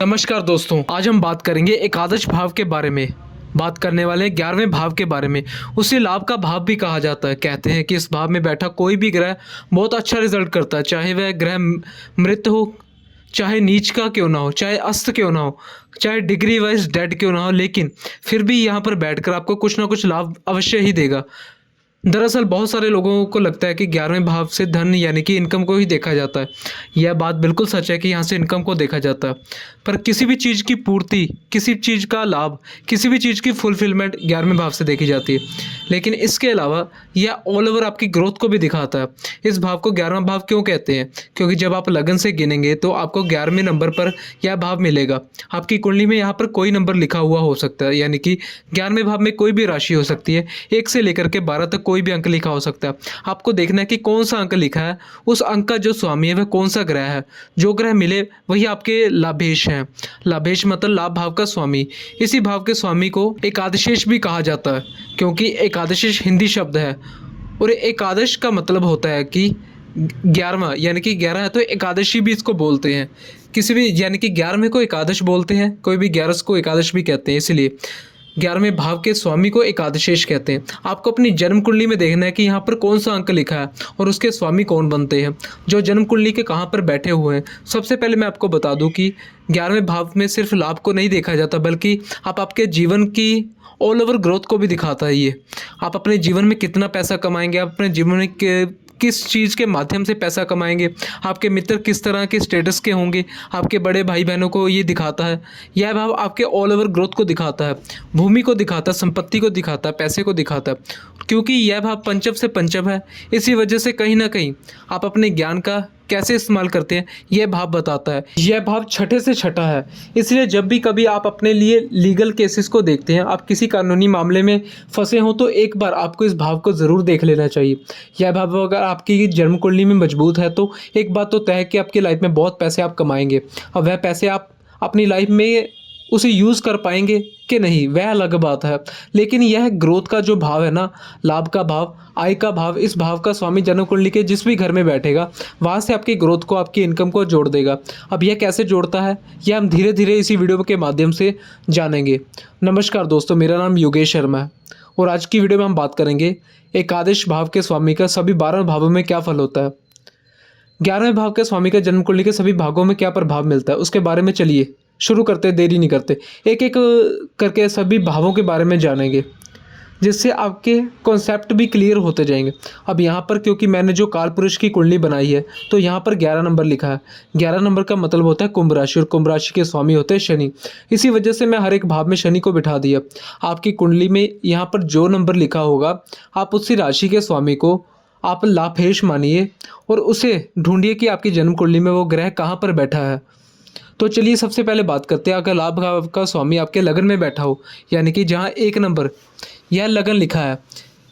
नमस्कार दोस्तों, आज हम बात करेंगे एकादश भाव के बारे में। बात करने वाले हैं 11वें भाव के बारे में। उसे लाभ का भाव भी कहा जाता है। कहते हैं कि इस भाव में बैठा कोई भी ग्रह बहुत अच्छा रिजल्ट करता है, चाहे वह ग्रह मृत हो, चाहे नीच का क्यों ना हो, चाहे अस्त क्यों ना हो, चाहे डिग्री वाइज डेड क्यों ना हो, लेकिन फिर भी यहाँ पर बैठकर आपको कुछ ना कुछ लाभ अवश्य ही देगा। दरअसल बहुत सारे लोगों को लगता है कि 11वें भाव से धन यानी कि इनकम को ही देखा जाता है। यह बात बिल्कुल सच है कि यहाँ से इनकम को देखा जाता है, पर किसी भी चीज़ की पूर्ति, किसी चीज़ का लाभ, किसी भी चीज़ की फुलफिलमेंट 11वें भाव से देखी जाती है। लेकिन इसके अलावा यह ऑल ओवर आपकी ग्रोथ को भी दिखाता है। इस भाव को 11वां भाव क्यों कहते हैं? क्योंकि जब आप लगन से गिनेंगे तो आपको 11वें नंबर पर यह भाव मिलेगा। आपकी कुंडली में यहाँ पर कोई नंबर लिखा हुआ हो सकता है, यानी कि 11वें भाव में कोई भी राशि हो सकती है। 1 से लेकर के 12 तक कोई भी अंक लिखा हो सकता है। आपको देखना है कि कौन सा अंक लिखा है, उस अंक का जो स्वामी है वह कौन सा ग्रह है। जो ग्रह मिले वही आपके लाभेश हैं। लाभेश मतलब लाभ भाव का स्वामी। इसी भाव के स्वामी को एकादशेश भी कहा जाता है, क्योंकि एकादशेश हिंदी शब्द है और एकादश का मतलब होता है कि 11वां, यानी कि 11 है तो एकादशी भी इसको बोलते हैं। किसी भी यानी कि 11वें को एकादश बोलते हैं, कोई भी 11 को एकादश भी कहते हैं। इसलिए 11वें भाव के स्वामी को एकादशेश कहते हैं। आपको अपनी जन्म कुंडली में देखना है कि यहाँ पर कौन सा अंक लिखा है और उसके स्वामी कौन बनते हैं, जो जन्म कुंडली के कहाँ पर बैठे हुए हैं। सबसे पहले मैं आपको बता दूं कि 11वें भाव में सिर्फ लाभ को नहीं देखा जाता, बल्कि आपके जीवन की ऑल ओवर ग्रोथ को भी दिखाता है। ये आप अपने जीवन में कितना पैसा कमाएंगे, आप अपने जीवन में किस चीज़ के माध्यम से पैसा कमाएंगे, आपके मित्र किस तरह के स्टेटस के होंगे, आपके बड़े भाई बहनों को ये दिखाता है। यह भाव आपके ऑल ओवर ग्रोथ को दिखाता है, भूमि को दिखाता है, संपत्ति को दिखाता है, पैसे को दिखाता है। क्योंकि यह भाव पंचम से पंचम है, इसी वजह से कहीं ना कहीं आप अपने ज्ञान का कैसे इस्तेमाल करते हैं यह भाव बताता है। यह भाव छठे से छठा है, इसलिए जब भी कभी आप अपने लिए लीगल केसेस को देखते हैं, आप किसी कानूनी मामले में फंसे हो, तो एक बार आपको इस भाव को ज़रूर देख लेना चाहिए। यह भाव अगर आपकी जन्म कुंडली में मजबूत है तो एक बात तो तय है कि आपकी लाइफ में बहुत पैसे आप कमाएंगे, और वह पैसे आप अपनी लाइफ में उसे यूज़ कर पाएंगे कि नहीं वह अलग बात है। लेकिन यह ग्रोथ का जो भाव है ना, लाभ का भाव, आय का भाव, इस भाव का स्वामी जन्म कुंडली के जिस भी घर में बैठेगा वहाँ से आपकी ग्रोथ को, आपकी इनकम को जोड़ देगा। अब यह कैसे जोड़ता है यह हम धीरे धीरे इसी वीडियो के माध्यम से जानेंगे। नमस्कार दोस्तों, मेरा नाम योगेश शर्मा है और आज की वीडियो में हम बात करेंगे एकादश भाव के स्वामी का सभी 12 भावों में क्या फल होता है। 11वें भाव के स्वामी का जन्म कुंडली के सभी भागों में क्या प्रभाव मिलता है उसके बारे में चलिए शुरू करते, देरी नहीं करते, एक एक करके सभी भावों के बारे में जानेंगे, जिससे आपके कॉन्सेप्ट भी क्लियर होते जाएंगे। अब यहाँ पर क्योंकि मैंने जो काल पुरुष की कुंडली बनाई है तो यहाँ पर 11 नंबर लिखा है। 11 नंबर का मतलब होता है कुंभ राशि, और कुंभ राशि के स्वामी होते हैं शनि। इसी वजह से मैं हर एक भाव में शनि को बिठा दिया। आपकी कुंडली में यहाँ पर जो नंबर लिखा होगा, आप उसी राशि के स्वामी को आप लाभेश मानिए और उसे ढूंढिए कि आपकी जन्म कुंडली में वो ग्रह कहाँ पर बैठा है। तो चलिए सबसे पहले बात करते हैं, अगर लाभ भाव का स्वामी आपके लगन में बैठा हो, यानी कि जहाँ 1 नंबर यह लगन लिखा है,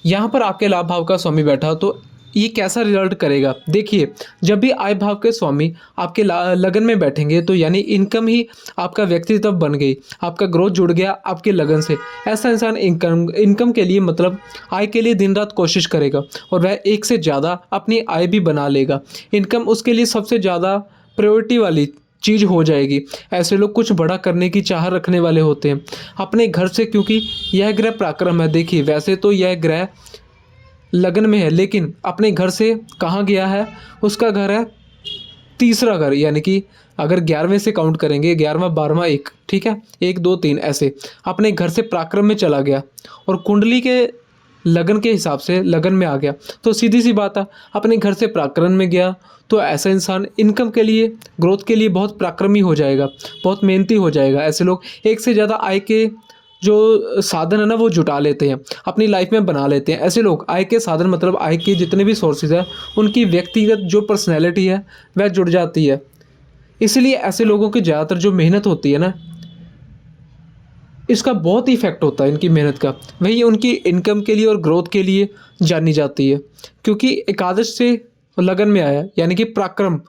यहाँ पर आपके लाभ भाव का स्वामी बैठा हो, तो ये कैसा रिजल्ट करेगा। देखिए, जब भी आय भाव के स्वामी आपके लगन में बैठेंगे तो यानी इनकम ही आपका व्यक्तित्व बन गई, आपका ग्रोथ जुड़ गया आपके लगन से। ऐसा इंसान इनकम के लिए मतलब आय के लिए दिन रात कोशिश करेगा और वह एक से ज़्यादा अपनी आय भी बना लेगा। इनकम उसके लिए सबसे ज़्यादा प्रायोरिटी वाली चीज़ हो जाएगी। ऐसे लोग कुछ बड़ा करने की चाह रखने वाले होते हैं अपने घर से, क्योंकि यह ग्रह पराक्रम है। देखिए, वैसे तो यह ग्रह लगन में है, लेकिन अपने घर से कहाँ गया है, उसका घर है तीसरा घर, यानी कि अगर 11वें से काउंट करेंगे, 11वां 12वां 1, ठीक है, 1 2 3 ऐसे अपने घर से पराक्रम में चला गया और कुंडली के लगन के हिसाब से लगन में आ गया। तो सीधी सी बात है, अपने घर से पराक्रम में गया तो ऐसा इंसान इनकम के लिए, ग्रोथ के लिए बहुत पराक्रमी हो जाएगा, बहुत मेहनती हो जाएगा। ऐसे लोग एक से ज़्यादा आय के जो साधन है ना वो जुटा लेते हैं, अपनी लाइफ में बना लेते हैं। ऐसे लोग आय के साधन मतलब आय के जितने भी सोर्सेज है, उनकी व्यक्तिगत जो पर्सनैलिटी है वह जुड़ जाती है। इसलिए ऐसे लोगों की ज़्यादातर जो मेहनत होती है ना, इसका बहुत इफेक्ट होता है इनकी मेहनत का, वही उनकी इनकम के लिए और ग्रोथ के लिए जानी जाती है। क्योंकि एकादश से लगन में आया, यानी कि पराक्रम,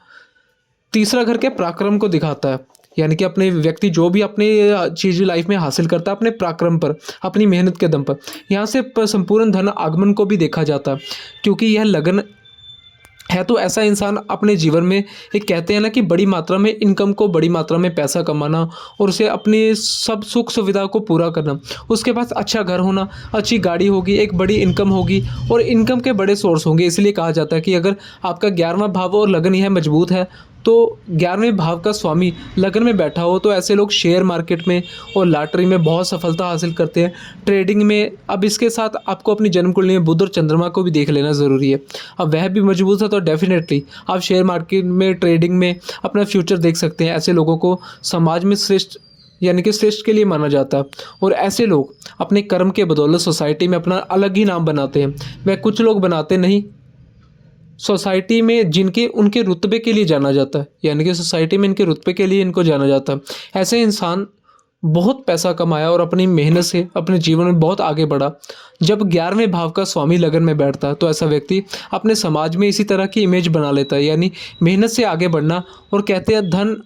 तीसरा घर के पराक्रम को दिखाता है। यानी कि अपने व्यक्ति जो भी अपनी चीज़ लाइफ में हासिल करता है अपने पराक्रम पर, अपनी मेहनत के दम पर, यहाँ से संपूर्ण धन आगमन को भी देखा जाता है। क्योंकि यह लगन है तो ऐसा इंसान अपने जीवन में, एक कहते हैं ना कि बड़ी मात्रा में इनकम को, बड़ी मात्रा में पैसा कमाना और उसे अपनी सब सुख सुविधा को पूरा करना, उसके पास अच्छा घर होना, अच्छी गाड़ी होगी, एक बड़ी इनकम होगी और इनकम के बड़े सोर्स होंगे। इसलिए कहा जाता है कि अगर आपका 11वां भाव और लगन यह मजबूत है तो 11वें भाव का स्वामी लगन में बैठा हो तो ऐसे लोग शेयर मार्केट में और लॉटरी में बहुत सफलता हासिल करते हैं, ट्रेडिंग में। अब इसके साथ आपको अपनी जन्म कुंडली में बुध और चंद्रमा को भी देख लेना ज़रूरी है। अब वह भी मजबूत है तो डेफिनेटली आप शेयर मार्केट में, ट्रेडिंग में अपना फ्यूचर देख सकते हैं। ऐसे लोगों को समाज में श्रेष्ठ, यानी कि श्रेष्ठ के लिए माना जाता है और ऐसे लोग अपने कर्म के बदौलत सोसाइटी में अपना अलग ही नाम बनाते हैं। वह कुछ लोग बनाते नहीं, सोसाइटी में जिनके उनके रुतबे के लिए जाना जाता है, यानी कि सोसाइटी में इनके रुतबे के लिए इनको जाना जाता है। ऐसे इंसान बहुत पैसा कमाया और अपनी मेहनत से अपने जीवन में बहुत आगे बढ़ा। जब 11वें भाव का स्वामी लगन में बैठता है तो ऐसा व्यक्ति अपने समाज में इसी तरह की इमेज बना लेता है, यानी मेहनत से आगे बढ़ना। और कहते हैं धन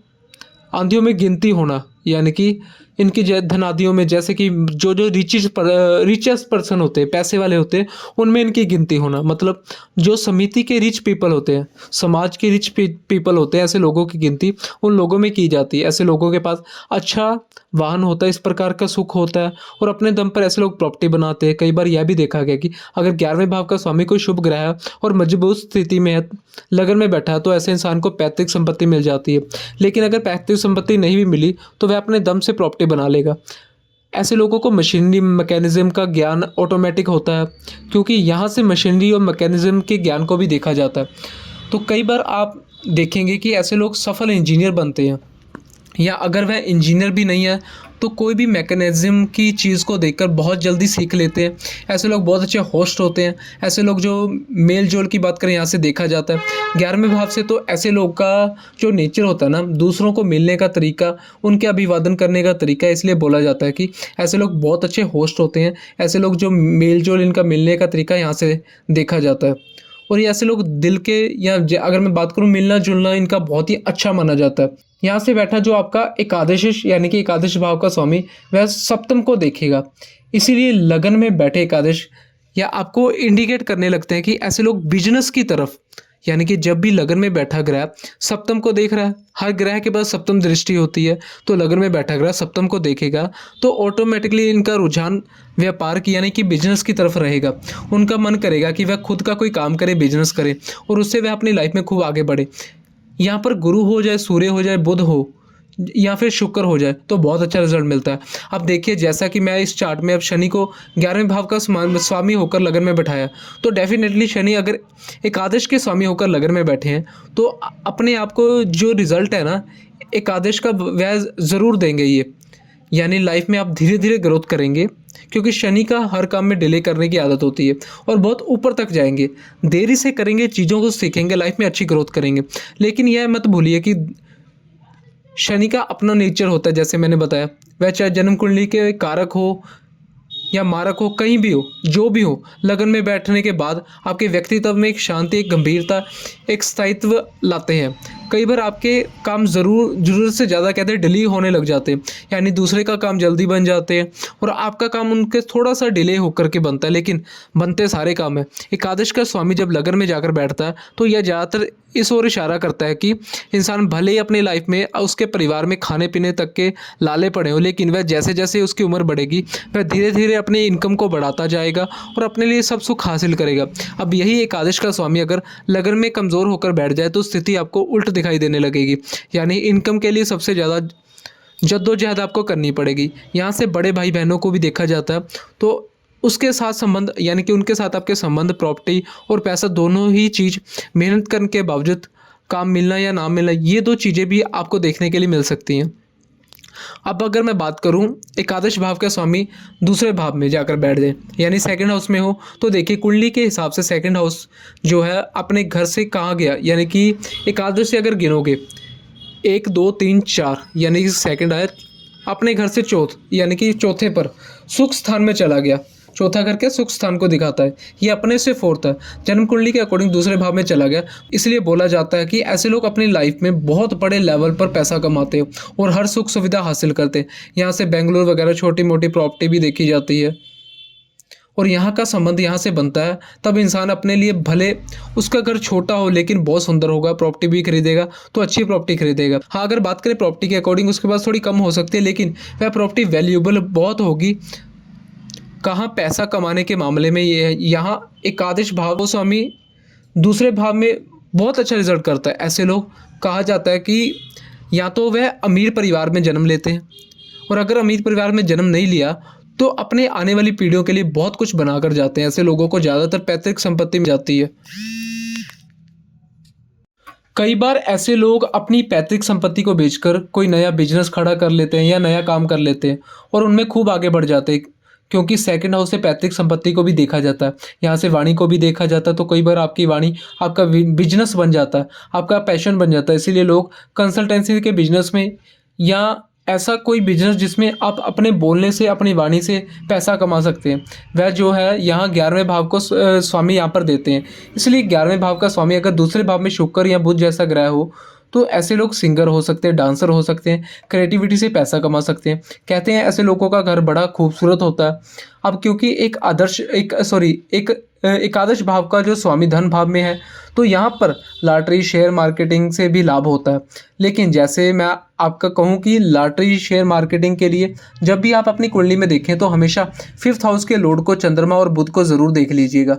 आंधियों में गिनती होना, यानी कि इनकी धन आदियों में, जैसे कि जो जो रिचेस्ट पर्सन होते हैं, पैसे वाले होते हैं, उनमें इनकी गिनती होना। मतलब जो समिति के रिच पीपल होते हैं, समाज के रिच पीपल होते हैं, ऐसे लोगों की गिनती उन लोगों में की जाती है। ऐसे लोगों के पास अच्छा वाहन होता है, इस प्रकार का सुख होता है और अपने दम पर ऐसे लोग प्रॉपर्टी बनाते हैं। कई बार यह भी देखा गया कि अगर 11वें भाव का स्वामी कोई शुभ ग्रह है और मजबूत स्थिति में है, लगन में बैठा है, तो ऐसे इंसान को पैतृक संपत्ति मिल जाती है। लेकिन अगर पैतृक संपत्ति नहीं भी मिली तो वह अपने दम से प्रॉपर्टी बना लेगा। ऐसे लोगों को मशीनरी मैकेनिज्म का ज्ञान ऑटोमेटिक होता है, क्योंकि यहाँ से मशीनरी और मैकेनिज्म के ज्ञान को भी देखा जाता है। तो कई बार आप देखेंगे कि ऐसे लोग सफल इंजीनियर बनते हैं, या अगर वह इंजीनियर भी नहीं है तो कोई भी मैकेनिज्म की चीज़ को देखकर बहुत जल्दी सीख लेते हैं। ऐसे लोग बहुत अच्छे होस्ट होते हैं। ऐसे लोग, जो मेल जोल की बात करें, यहाँ से देखा जाता है 11वें भाव से, तो ऐसे लोग का जो नेचर होता है ना, दूसरों को मिलने का तरीका, उनके अभिवादन करने का तरीका, इसलिए बोला जाता है कि ऐसे लोग बहुत अच्छे होस्ट होते हैं। ऐसे लोग जो मेल जोल, इनका मिलने का तरीका यहाँ से देखा जाता है। और ये ऐसे लोग दिल के, या अगर मैं बात करूँ, मिलना जुलना इनका बहुत ही अच्छा माना जाता है। यहाँ से बैठा जो आपका एकादश, यानी कि एकादश भाव का स्वामी, वह सप्तम को देखेगा। इसीलिए लगन में बैठे एकादश या आपको इंडिकेट करने लगते हैं कि ऐसे लोग बिजनेस की तरफ, यानी कि जब भी लगन में बैठा ग्रह सप्तम को देख रहा है, हर ग्रह के पास सप्तम दृष्टि होती है, तो लगन में बैठा ग्रह सप्तम को देखेगा तो ऑटोमेटिकली इनका रुझान व्यापार की, यानी कि बिजनेस की तरफ रहेगा। उनका मन करेगा कि वह खुद का कोई काम करे, बिजनेस करे और उससे वह अपनी लाइफ में खूब आगे बढ़े। यहाँ पर गुरु हो जाए, सूर्य हो जाए, बुध हो या फिर शुक्र हो जाए तो बहुत अच्छा रिजल्ट मिलता है। अब देखिए, जैसा कि मैं इस चार्ट में अब शनि को 11वें भाव का स्वामी होकर लगन में बैठाया, तो डेफिनेटली शनि अगर एकादश के स्वामी होकर लगन में बैठे हैं तो अपने आप को जो रिजल्ट है ना एकादश का, वह ज़रूर देंगे ये। यानी लाइफ में आप धीरे धीरे ग्रोथ करेंगे, क्योंकि शनि का हर काम में डिले करने की आदत होती है, और बहुत ऊपर तक जाएंगे। देरी से करेंगे, चीज़ों को सीखेंगे, लाइफ में अच्छी ग्रोथ करेंगे। लेकिन यह मत भूलिए कि शनि का अपना नेचर होता है, जैसे मैंने बताया, वह चाहे जन्म कुंडली के कारक हो या मारक हो, कहीं भी हो, जो भी हो, लगन में बैठने के बाद आपके व्यक्तित्व में एक शांति, एक गंभीरता, एक स्थायित्व लाते हैं। कई बार आपके काम ज़रूरत से ज़्यादा कहते हैं डिले होने लग जाते हैं, यानी दूसरे का काम जल्दी बन जाते हैं और आपका काम उनके थोड़ा सा डिले होकर के बनता है, लेकिन बनते सारे काम है। एकादश का स्वामी जब लगन में जाकर बैठता है तो यह ज़्यादातर इस ओर इशारा करता है कि इंसान भले ही अपनी लाइफ में उसके परिवार में खाने पीने तक के लाले पड़े हो, लेकिन वह जैसे जैसे उसकी उम्र बढ़ेगी वह धीरे धीरे अपनी इनकम को बढ़ाता जाएगा और अपने लिए सब सुख हासिल करेगा। अब यही एकादश का स्वामी अगर लगन में कमज़ोर होकर बैठ जाए तो स्थिति आपको उल्ट दिखाई देने लगेगी, यानी इनकम के लिए सबसे ज़्यादा जद्दोजहद आपको करनी पड़ेगी। यहाँ से बड़े भाई बहनों को भी देखा जाता है, तो उसके साथ संबंध, यानी कि उनके साथ आपके संबंध, प्रॉपर्टी और पैसा, दोनों ही चीज़ मेहनत करने के बावजूद काम मिलना या ना मिलना, ये दो चीज़ें भी आपको देखने के लिए मिल सकती हैं। अब अगर मैं बात करूं, एकादश भाव का स्वामी दूसरे भाव में जाकर बैठ जाए, यानी सेकंड हाउस में हो, तो देखिए कुंडली के हिसाब से सेकंड हाउस जो है अपने घर से कहाँ गया, यानी कि एकादश से अगर गिनोगे 1 2 3 4, यानी कि सेकंड आया अपने घर से चौथ, यानी कि चौथे पर सुख स्थान में चला गया। चौथा घर के सुख स्थान को दिखाता है, ये अपने से फोर्थ है, जन्म कुंडली के अकॉर्डिंग दूसरे भाव में चला गया। इसलिए बोला जाता है कि ऐसे लोग अपनी लाइफ में बहुत बड़े लेवल पर पैसा कमाते हैं और हर सुख सुविधा हासिल करते हैं। यहाँ से बेंगलुरु वगैरह छोटी मोटी प्रॉपर्टी भी देखी जाती है और यहाँ का संबंध यहाँ से बनता है, तब इंसान अपने लिए, भले उसका घर छोटा हो लेकिन बहुत सुंदर होगा, प्रॉपर्टी भी खरीदेगा तो अच्छी प्रॉपर्टी खरीदेगा। हाँ, अगर बात करें प्रॉपर्टी के अकॉर्डिंग, उसके पास थोड़ी कम हो सकती है लेकिन वह प्रॉपर्टी वैल्यूएबल बहुत होगी। कहाँ पैसा कमाने के मामले में ये है, यहाँ एकादश भाव स्वामी दूसरे भाव में बहुत अच्छा रिजल्ट करता है। ऐसे लोग कहा जाता है कि या तो वह अमीर परिवार में जन्म लेते हैं, और अगर अमीर परिवार में जन्म नहीं लिया तो अपने आने वाली पीढ़ियों के लिए बहुत कुछ बनाकर जाते हैं। ऐसे लोगों को ज़्यादातर पैतृक संपत्ति मिल जाती है। कई बार ऐसे लोग अपनी पैतृक संपत्ति को बेचकर कोई नया बिजनेस खड़ा कर लेते हैं या नया काम कर लेते हैं और उनमें खूब आगे बढ़ जाते हैं, क्योंकि सेकंड हाउस से पैतृक संपत्ति को भी देखा जाता है, यहाँ से वाणी को भी देखा जाता है। तो कई बार आपकी वाणी आपका बिजनेस बन जाता है, आपका पैशन बन जाता है। इसीलिए लोग कंसल्टेंसी के बिजनेस में या ऐसा कोई बिजनेस जिसमें आप अपने बोलने से, अपनी वाणी से पैसा कमा सकते हैं, वह जो है यहाँ 11वें भाव को स्वामी यहाँ पर देते हैं। इसलिए 11वें भाव का स्वामी अगर दूसरे भाव में शुक्र या बुध जैसा ग्रह हो तो ऐसे लोग सिंगर हो सकते हैं, डांसर हो सकते हैं, क्रिएटिविटी से पैसा कमा सकते हैं। कहते हैं ऐसे लोगों का घर बड़ा खूबसूरत होता है। अब क्योंकि एक एकादश भाव का जो स्वामी धन भाव में है तो यहाँ पर लॉटरी, शेयर मार्केटिंग से भी लाभ होता है। लेकिन जैसे मैं आपका कहूँ कि लॉटरी, शेयर मार्केटिंग के लिए जब भी आप अपनी कुंडली में देखें तो हमेशा 5th हाउस के लॉर्ड को, चंद्रमा और बुध को ज़रूर देख लीजिएगा।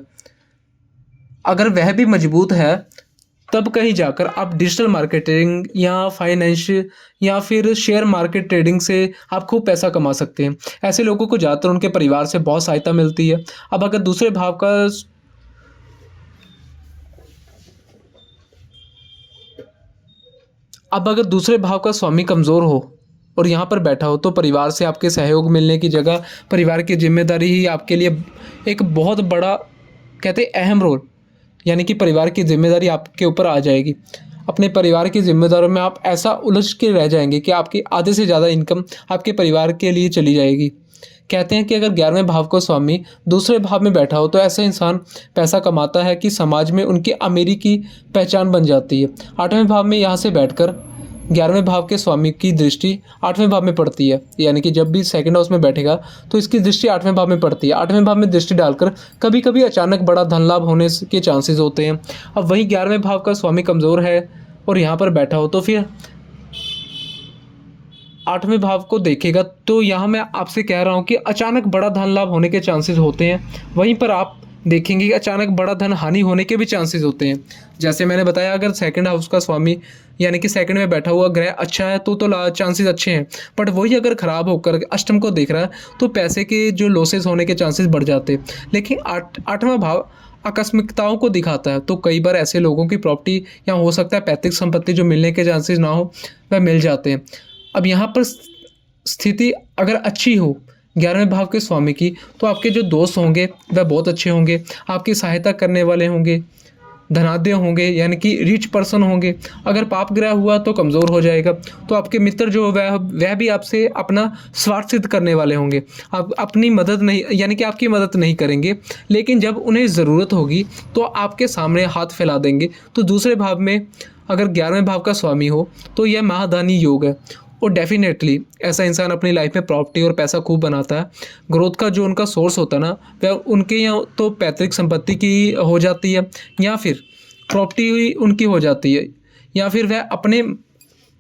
अगर वह भी मजबूत है तब कहीं जाकर आप डिजिटल मार्केटिंग या फाइनेंस या फिर शेयर मार्केट ट्रेडिंग से आप खूब पैसा कमा सकते हैं। ऐसे लोगों को ज़्यादातर उनके परिवार से बहुत सहायता मिलती है। अब अगर दूसरे भाव का स्वामी कमज़ोर हो और यहाँ पर बैठा हो तो परिवार से आपके सहयोग मिलने की जगह परिवार की जिम्मेदारी ही आपके लिए एक बहुत बड़ा, कहते हैं, अहम रोल, यानी कि परिवार की जिम्मेदारी आपके ऊपर आ जाएगी। अपने परिवार की जिम्मेदारियों में आप ऐसा उलझ के रह जाएंगे कि आपकी आधे से ज़्यादा इनकम आपके परिवार के लिए चली जाएगी। कहते हैं कि अगर 11वें भाव को स्वामी दूसरे भाव में बैठा हो तो ऐसा इंसान पैसा कमाता है कि समाज में उनकी अमीरी की पहचान बन जाती है। 8वें भाव में यहाँ से बैठकर 11वें भाव के स्वामी की दृष्टि 8वें भाव में पड़ती है, यानी कि जब भी सेकंड हाउस में बैठेगा तो इसकी दृष्टि 8वें भाव में पड़ती है। 8वें भाव में दृष्टि डालकर कभी कभी अचानक बड़ा धन लाभ होने के चांसेस होते हैं। अब वहीं 11वें भाव का स्वामी कमज़ोर है और यहाँ पर बैठा हो तो फिर 8वें भाव को देखेगा तो यहाँ मैं आपसे कह रहा हूँ कि अचानक बड़ा धन लाभ होने के चांसेस होते हैं। वहीं पर आप देखेंगे कि अचानक बड़ा धन हानि होने के भी चांसेस होते हैं। जैसे मैंने बताया, अगर सेकंड हाउस का स्वामी यानी कि सेकंड में बैठा हुआ ग्रह अच्छा है तो चांसेस अच्छे हैं, बट वही अगर ख़राब होकर अष्टम को देख रहा है तो पैसे के जो लॉसेस होने के चांसेस बढ़ जाते हैं। लेकिन 8वां भाव आकस्मिकताओं को दिखाता है, तो कई बार ऐसे लोगों की प्रॉपर्टी या हो सकता है पैतृक संपत्ति जो मिलने के चांसेस ना हो वह मिल जाते हैं। अब यहाँ पर स्थिति अगर अच्छी हो 11वें भाव के स्वामी की तो आपके जो दोस्त होंगे वह बहुत अच्छे होंगे, आपकी सहायता करने वाले होंगे, धनाढ्य होंगे, यानी कि रिच पर्सन होंगे। अगर पाप ग्रह हुआ तो कमज़ोर हो जाएगा, तो आपके मित्र जो वह भी आपसे अपना स्वार्थ सिद्ध करने वाले होंगे। आप अपनी मदद नहीं, यानी कि आपकी मदद नहीं करेंगे, लेकिन जब उन्हें ज़रूरत होगी तो आपके सामने हाथ फैला देंगे। तो दूसरे भाव में अगर 11वें भाव का स्वामी हो तो यह महादानी योग है, और डेफिनेटली ऐसा इंसान अपनी लाइफ में प्रॉपर्टी और पैसा खूब बनाता है। ग्रोथ का जो उनका सोर्स होता है ना, वह उनके यहाँ तो पैतृक संपत्ति की हो जाती है, या फिर प्रॉपर्टी उनकी हो जाती है, या फिर वह अपने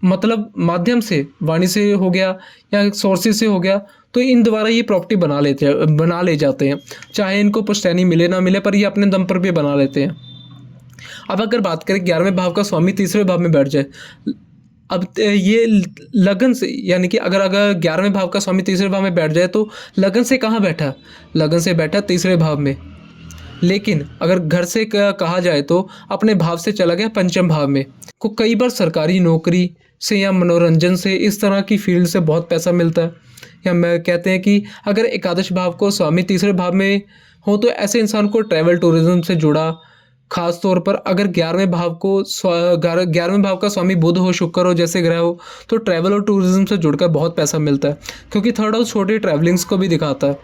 मतलब माध्यम से, वाणी से हो गया या सोर्सेज से हो गया, तो इन द्वारा ये प्रॉपर्टी बना ले जाते हैं। चाहे इनको पुश्तैनी मिले ना मिले, पर ये अपने दम पर भी बना लेते हैं। अब अगर बात करें 11वें भाव का स्वामी तीसरे भाव में बैठ जाए, अब ये लगन से, यानी कि अगर 11वें भाव का स्वामी तीसरे भाव में बैठ जाए तो लगन से कहाँ बैठा, लगन से बैठा तीसरे भाव में। लेकिन अगर घर से कहा जाए तो अपने भाव से चला गया पंचम भाव में। को कई बार सरकारी नौकरी से या मनोरंजन से, इस तरह की फील्ड से बहुत पैसा मिलता है। या मैं कहते हैं कि अगर एकादश भाव को स्वामी तीसरे भाव में हो तो ऐसे इंसान को ट्रैवल टूरिज्म से जुड़ा, खास तौर पर अगर 11वें भाव का स्वामी बुध हो, शुक्र हो जैसे ग्रह हो, तो ट्रैवल और टूरिज्म से जुड़कर बहुत पैसा मिलता है, क्योंकि थर्ड हाउस छोटी ट्रैवलिंग्स को भी दिखाता है।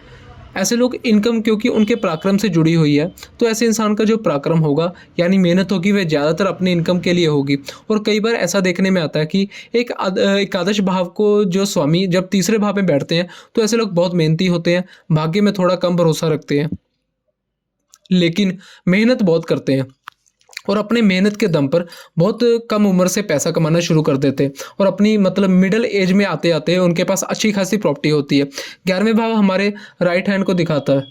ऐसे लोग इनकम क्योंकि उनके पराक्रम से जुड़ी हुई है, तो ऐसे इंसान का जो पराक्रम होगा यानी मेहनत होगी वह ज़्यादातर अपनी इनकम के लिए होगी। और कई बार ऐसा देखने में आता है कि एकादश भाव को जो स्वामी जब तीसरे भाव में बैठते हैं तो ऐसे लोग बहुत मेहनती होते हैं, भाग्य में थोड़ा कम भरोसा रखते हैं, लेकिन मेहनत बहुत करते हैं और अपने मेहनत के दम पर बहुत कम उम्र से पैसा कमाना शुरू कर देते हैं और अपनी मतलब मिडिल एज में आते आते उनके पास अच्छी खासी प्रॉपर्टी होती है। 11वें भाव हमारे राइट हैंड को दिखाता है।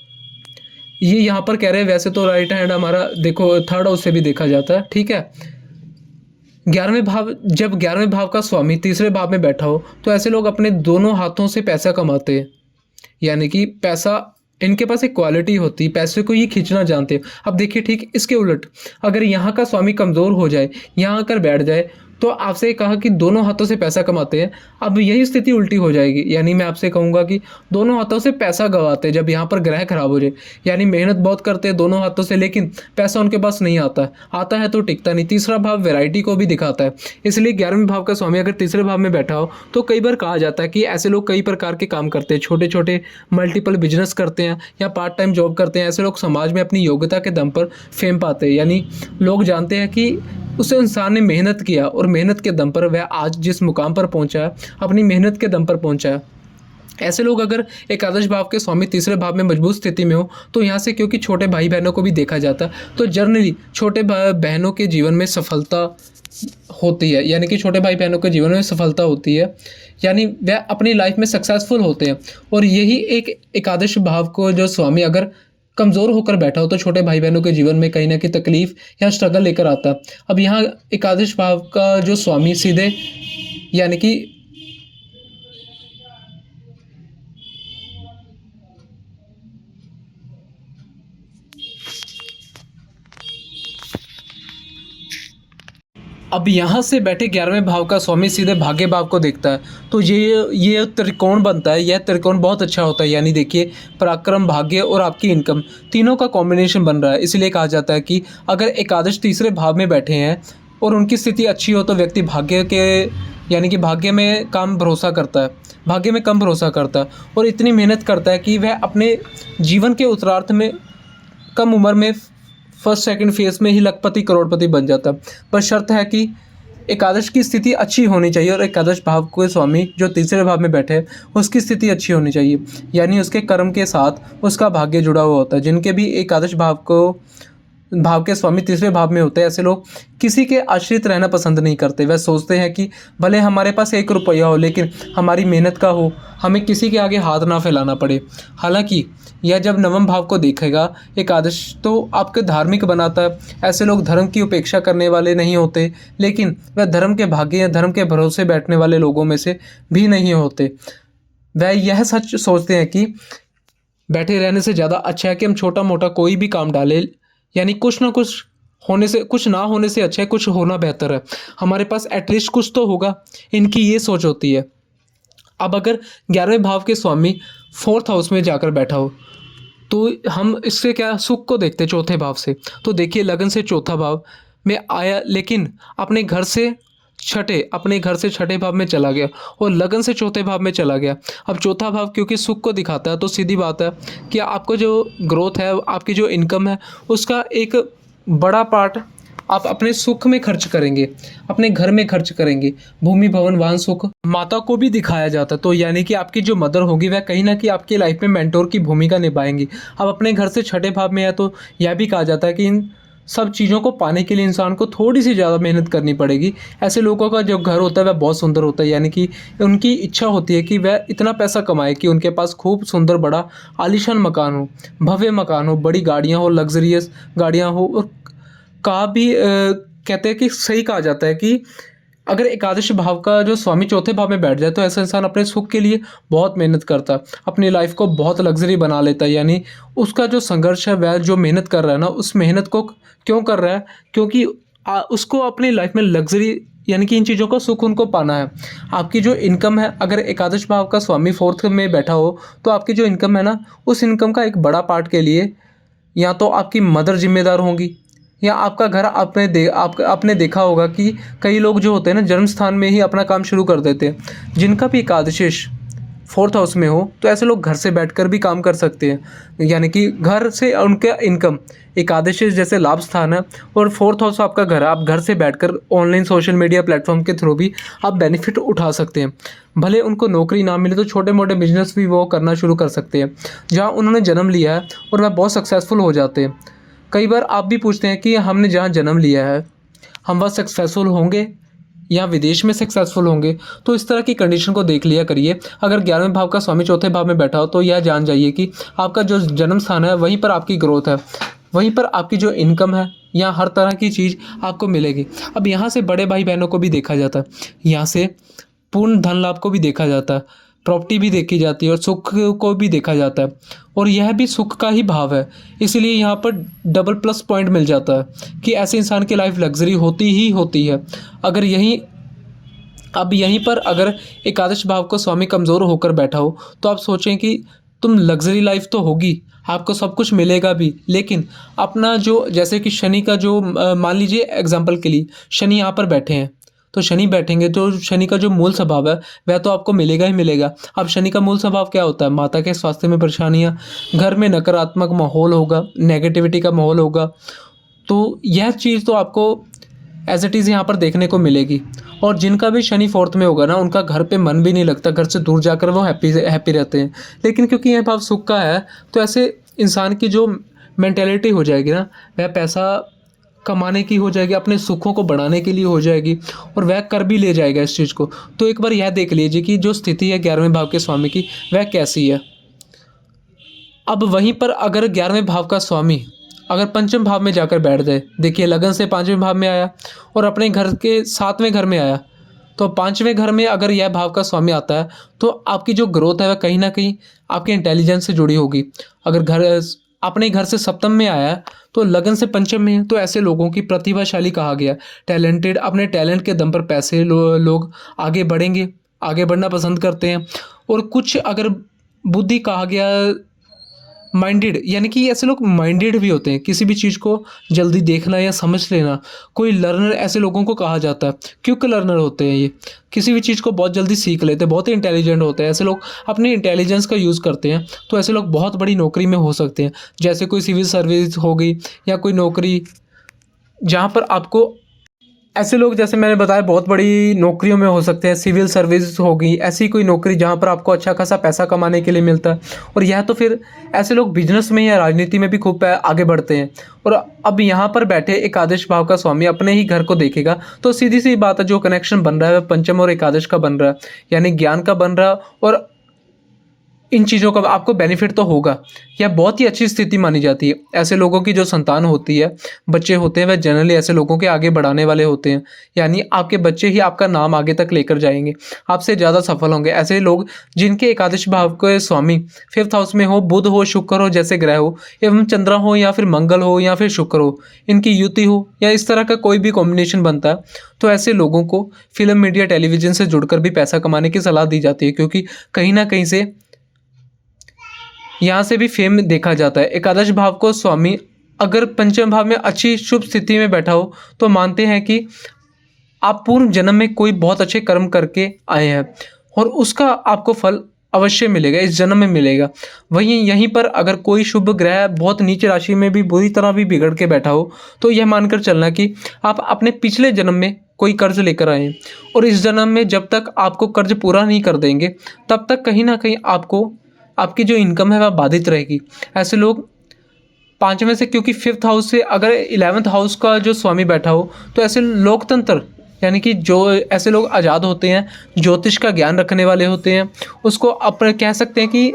ये यहाँ पर कह रहे हैं, वैसे तो राइट हैंड हमारा देखो थर्ड हाउस से भी देखा जाता है, ठीक है। 11वें भाव, जब 11वें भाव का स्वामी तीसरे भाव में बैठा हो तो ऐसे लोग अपने दोनों हाथों से पैसा कमाते हैं, यानी कि पैसा इनके पास एक क्वालिटी होती है, पैसे को ये खींचना जानते हैं। अब देखिए ठीक इसके उलट अगर यहाँ का स्वामी कमज़ोर हो जाए, यहाँ आकर बैठ जाए, तो आपसे कहा कि दोनों हाथों से पैसा कमाते हैं, अब यही स्थिति उल्टी हो जाएगी। यानी मैं आपसे कहूँगा कि दोनों हाथों से पैसा गंवाते हैं जब यहाँ पर ग्रह खराब हो जाए, यानी मेहनत बहुत करते हैं दोनों हाथों से, लेकिन पैसा उनके पास नहीं आता है तो टिकता नहीं। तीसरा भाव वैरायटी को भी दिखाता है, इसलिए 11वें भाव का स्वामी अगर तीसरे भाव में बैठा हो तो कई बार कहा जाता है कि ऐसे लोग कई प्रकार के काम करते हैं, छोटे छोटे मल्टीपल बिजनेस करते हैं या पार्ट टाइम जॉब करते हैं। ऐसे लोग समाज में अपनी योग्यता के दम पर फेम पाते हैं, यानी लोग जानते हैं कि उस इंसान ने मेहनत किया और मेहनत के दम पर वह आज जिस मुकाम पर पहुंचा है अपनी मेहनत के दम पर पहुंचा है। ऐसे लोग अगर एकादश भाव के स्वामी तीसरे भाव में मजबूत स्थिति में हो तो यहाँ से क्योंकि छोटे भाई बहनों को भी देखा जाता है, तो जनरली छोटे बहनों के जीवन में सफलता होती है, यानी कि छोटे भाई बहनों के जीवन में सफलता होती है, यानी वह अपनी लाइफ में सक्सेसफुल होते हैं। और यही एक एकादश भाव को जो स्वामी अगर कमज़ोर होकर बैठा हो तो छोटे भाई बहनों के जीवन में कहीं ना कहीं तकलीफ या स्ट्रगल लेकर आता है। अब यहाँ एकादश भाव का जो स्वामी सीधे यानी कि अब यहाँ से बैठे 11वें भाव का स्वामी सीधे भाग्य भाव को देखता है, तो ये त्रिकोण बनता है। यह त्रिकोण बहुत अच्छा होता है, यानी देखिए पराक्रम, भाग्य और आपकी इनकम तीनों का कॉम्बिनेशन बन रहा है। इसलिए कहा जाता है कि अगर एकादश तीसरे भाव में बैठे हैं और उनकी स्थिति अच्छी हो तो व्यक्ति भाग्य के यानी कि भाग्य में कम भरोसा करता है, भाग्य में कम भरोसा करता है और इतनी मेहनत करता है कि वह अपने जीवन के उत्तरार्ध में कम उम्र में फर्स्ट सेकंड फेज में ही लखपति करोड़पति बन जाता। पर शर्त है कि एकादश की स्थिति अच्छी होनी चाहिए और एकादश भाव के स्वामी जो तीसरे भाव में बैठे हैं उसकी स्थिति अच्छी होनी चाहिए, यानी उसके कर्म के साथ उसका भाग्य जुड़ा हुआ होता है। जिनके भी एकादश भाव के स्वामी तीसरे भाव में होते हैं ऐसे लोग किसी के आश्रित रहना पसंद नहीं करते। वह सोचते हैं कि भले हमारे पास 1 रुपया हो लेकिन हमारी मेहनत का हो, हमें किसी के आगे हाथ ना फैलाना पड़े। हालांकि यह जब नवम भाव को देखेगा एकादश तो आपके धार्मिक बनाता है। ऐसे लोग धर्म की उपेक्षा करने वाले नहीं होते, लेकिन वह धर्म के भाग्य या धर्म के भरोसे बैठने वाले लोगों में से भी नहीं होते। वह यह सच सोचते हैं कि बैठे रहने से ज़्यादा अच्छा है कि हम छोटा मोटा कोई भी काम डालें, यानी कुछ ना कुछ होने से, कुछ ना होने से अच्छा है कुछ होना बेहतर है, हमारे पास एटलीस्ट कुछ तो होगा। इनकी ये सोच होती है। अब अगर 11वें भाव के स्वामी 4th हाउस में जाकर बैठा हो तो हम इससे क्या सुख को देखते चौथे भाव से। तो देखिए लगन से चौथा भाव में आया लेकिन अपने घर से छठे भाव में चला गया और लगन से चौथे भाव में चला गया। अब चौथा भाव क्योंकि सुख को दिखाता है तो सीधी बात है कि आपको जो ग्रोथ है, आपकी जो इनकम है, उसका एक बड़ा पार्ट आप अपने सुख में खर्च करेंगे, अपने घर में खर्च करेंगे। भूमि भवन वाहन सुख माता को भी दिखाया जाता है, तो यानी कि आपकी जो मदर होगी वह कहीं ना कहीं आपकी लाइफ में मेंटोर की भूमिका निभाएंगी। अब अपने घर से छठे भाव में है तो यह भी कहा जाता है कि इन सब चीज़ों को पाने के लिए इंसान को थोड़ी सी ज़्यादा मेहनत करनी पड़ेगी। ऐसे लोगों का जो घर होता है वह बहुत सुंदर होता है, यानी कि उनकी इच्छा होती है कि वह इतना पैसा कमाए कि उनके पास खूब सुंदर बड़ा आलीशान मकान हो, भव्य मकान हो, बड़ी गाड़ियाँ हो, लग्जरियस गाड़ियाँ हो। और कहा भी कहते हैं कि सही कहा जाता है कि अगर एकादश भाव का जो स्वामी चौथे भाव में बैठ जाए तो ऐसा इंसान अपने सुख के लिए बहुत मेहनत करता है, अपनी लाइफ को बहुत लग्जरी बना लेता है। यानी उसका जो संघर्ष है वह जो मेहनत कर रहा है ना, उस मेहनत को क्यों कर रहा है, क्योंकि उसको अपनी लाइफ में लग्जरी यानी कि इन चीज़ों का सुख उनको पाना है। आपकी जो इनकम है, अगर एकादश भाव का स्वामी 4th में बैठा हो तो आपकी जो इनकम है ना, उस इनकम का एक बड़ा पार्ट के लिए या तो आपकी मदर जिम्मेदार होंगी या आपका घर। आपने देखा होगा कि कई लोग जो होते हैं ना जन्म स्थान में ही अपना काम शुरू कर देते हैं। जिनका भी एकादशेश फोर्थ हाउस में हो तो ऐसे लोग घर से बैठकर भी काम कर सकते हैं, यानी कि घर से उनका इनकम, एकादशी जैसे लाभ स्थान है और फोर्थ हाउस आपका घर है, आप घर से बैठकर ऑनलाइन सोशल मीडिया प्लेटफॉर्म के थ्रू भी आप बेनिफिट उठा सकते हैं। भले उनको नौकरी ना मिले तो छोटे मोटे बिजनेस भी वो करना शुरू कर सकते हैं जहाँ उन्होंने जन्म लिया है और वह बहुत सक्सेसफुल हो जाते हैं। कई बार आप भी पूछते हैं कि हमने जहाँ जन्म लिया है हम वह सक्सेसफुल होंगे या विदेश में सक्सेसफुल होंगे। तो इस तरह की कंडीशन को देख लिया करिए। अगर 11वें भाव का स्वामी चौथे भाव में बैठा हो तो यह जान जाइए कि आपका जो जन्म स्थान है वहीं पर आपकी ग्रोथ है, वहीं पर आपकी जो इनकम है या हर तरह की चीज़ आपको मिलेगी। अब यहाँ से बड़े भाई बहनों को भी देखा जाता है, यहाँ से पूर्ण धन लाभ को भी देखा जाता है, प्रॉपर्टी भी देखी जाती है और सुख को भी देखा जाता है, और यह भी सुख का ही भाव है। इसलिए यहाँ पर डबल प्लस पॉइंट मिल जाता है कि ऐसे इंसान की लाइफ लग्जरी होती ही होती है। अगर यहीं पर अगर एकादश भाव को स्वामी कमज़ोर होकर बैठा हो तो आप सोचें कि तुम लग्जरी लाइफ तो होगी, आपको सब कुछ मिलेगा भी, लेकिन अपना जो जैसे कि शनि का जो मान लीजिए एग्जांपल के लिए शनि यहाँ पर बैठे हैं, तो शनि बैठेंगे तो शनि का जो मूल स्वभाव है वह तो आपको मिलेगा ही मिलेगा। अब शनि का मूल स्वभाव क्या होता है? माता के स्वास्थ्य में परेशानियाँ, घर में नकारात्मक माहौल होगा, नेगेटिविटी का माहौल होगा। तो यह चीज़ तो आपको एज इट इज़ यहाँ पर देखने को मिलेगी। और जिनका भी शनि फोर्थ में होगा ना, उनका घर पे मन भी नहीं लगता, घर से दूर जाकर वो हैप्पी रहते हैं। लेकिन क्योंकि यह भाव सुख का है तो ऐसे इंसान की जो मेंटेलिटी हो जाएगी ना, वह पैसा कमाने की हो जाएगी, अपने सुखों को बढ़ाने के लिए हो जाएगी और वह कर भी ले जाएगा इस चीज़ को। तो एक बार यह देख लीजिए कि जो स्थिति है 11वें भाव के स्वामी की वह कैसी है। अब वहीं पर अगर 11वें भाव का स्वामी अगर पंचम भाव में जाकर बैठ जाए, देखिए लगन से 5वें भाव में आया और अपने घर के 7वें घर में आया, तो 5वें घर में अगर यह भाव का स्वामी आता है तो आपकी जो ग्रोथ है वह कहीं ना कहीं आपके इंटेलिजेंस से जुड़ी होगी। अगर अपने घर से सप्तम में आया तो लगन से पंचम में है, तो ऐसे लोगों की प्रतिभाशाली कहा गया, टैलेंटेड, अपने टैलेंट के दम पर पैसे लोग आगे बढ़ेंगे, आगे बढ़ना पसंद करते हैं। और कुछ अगर बुद्धि कहा गया, माइंडेड, यानी कि ऐसे लोग माइंडेड भी होते हैं, किसी भी चीज़ को जल्दी देखना या समझ लेना। कोई लर्नर ऐसे लोगों को कहा जाता है, क्विक लर्नर होते हैं ये, किसी भी चीज़ को बहुत जल्दी सीख लेते हैं, बहुत ही इंटेलिजेंट होते हैं। ऐसे लोग अपने इंटेलिजेंस का यूज़ करते हैं तो ऐसे लोग बहुत बड़ी नौकरी में हो सकते हैं, जैसे कोई सिविल सर्विस हो गई या कोई नौकरी जहाँ पर आपको, ऐसे लोग जैसे मैंने बताया बहुत बड़ी नौकरियों में हो सकते हैं। सिविल सर्विस होगी, ऐसी कोई नौकरी जहाँ पर आपको अच्छा खासा पैसा कमाने के लिए मिलता है। और यह तो फिर ऐसे लोग बिजनेस में या राजनीति में भी खूब आगे बढ़ते हैं। और अब यहाँ पर बैठे एकादश भाव का स्वामी अपने ही घर को देखेगा तो सीधी सी बात है, जो कनेक्शन बन रहा है वह पंचम और एकादश का बन रहा है, यानी ज्ञान का बन रहा है। और इन चीज़ों का आपको बेनिफिट तो होगा। यह बहुत ही अच्छी स्थिति मानी जाती है। ऐसे लोगों की जो संतान होती है, बच्चे होते हैं, वह जनरली ऐसे लोगों के आगे बढ़ाने वाले होते हैं, यानी आपके बच्चे ही आपका नाम आगे तक लेकर जाएंगे, आपसे ज़्यादा सफल होंगे। ऐसे लोग जिनके एकादश भाव के स्वामी फिफ्थ हाउस में हो, बुध हो, शुक्र हो जैसे ग्रह हो, एवं चंद्र हो या फिर मंगल हो या फिर शुक्र हो, इनकी युति हो या इस तरह का कोई भी कॉम्बिनेशन बनता है, तो ऐसे लोगों को फिल्म, मीडिया, टेलीविजन से जुड़कर भी पैसा कमाने की सलाह दी जाती है, क्योंकि कहीं ना कहीं से यहाँ से भी फेम देखा जाता है। एकादश भाव को स्वामी अगर पंचम भाव में अच्छी शुभ स्थिति में बैठा हो तो मानते हैं कि आप पूर्व जन्म में कोई बहुत अच्छे कर्म करके आए हैं और उसका आपको फल अवश्य मिलेगा, इस जन्म में मिलेगा। वहीं यहीं पर अगर कोई शुभ ग्रह बहुत नीच राशि में भी बुरी तरह भी बिगड़ के बैठा हो तो यह मानकर चलना कि आप अपने पिछले जन्म में कोई कर्ज लेकर आए हैं और इस जन्म में जब तक आपको कर्ज पूरा नहीं कर देंगे तब तक कहीं ना कहीं आपको आपकी जो इनकम है वह बाधित रहेगी। ऐसे लोग 5वें से, क्योंकि फिफ्थ हाउस से अगर 11th हाउस का जो स्वामी बैठा हो तो ऐसे लोकतंत्र, यानी कि जो ऐसे लोग आज़ाद होते हैं, ज्योतिष का ज्ञान रखने वाले होते हैं, उसको अपने कह सकते हैं कि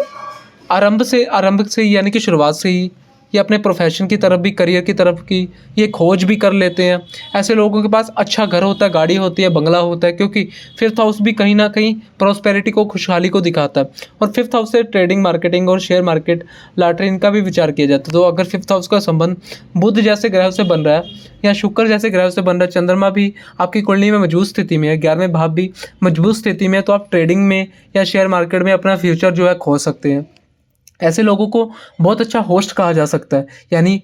आरंभ से यानी कि शुरुआत से ही ये अपने प्रोफेशन की तरफ भी, करियर की तरफ की ये खोज भी कर लेते हैं। ऐसे लोगों के पास अच्छा घर होता है, गाड़ी होती है, बंगला होता है, क्योंकि फिफ्थ हाउस भी कहीं ना कहीं प्रॉस्पेरिटी को, खुशहाली को दिखाता है। और फिफ्थ हाउस से ट्रेडिंग, मार्केटिंग और शेयर मार्केट, लॉटरी, इनका भी विचार किया जाता है। तो अगर फिफ्थ हाउस का संबंध बुध जैसे ग्रह से बन रहा है या शुक्र जैसे ग्रह से बन रहा है, चंद्रमा भी आपकी कुंडली में मजबूत स्थिति में है, 11वें भाव भी मजबूत स्थिति में है, तो आप ट्रेडिंग में या शेयर मार्केट में अपना फ्यूचर जो है खो सकते हैं। ऐसे लोगों को बहुत अच्छा होस्ट कहा जा सकता है, यानी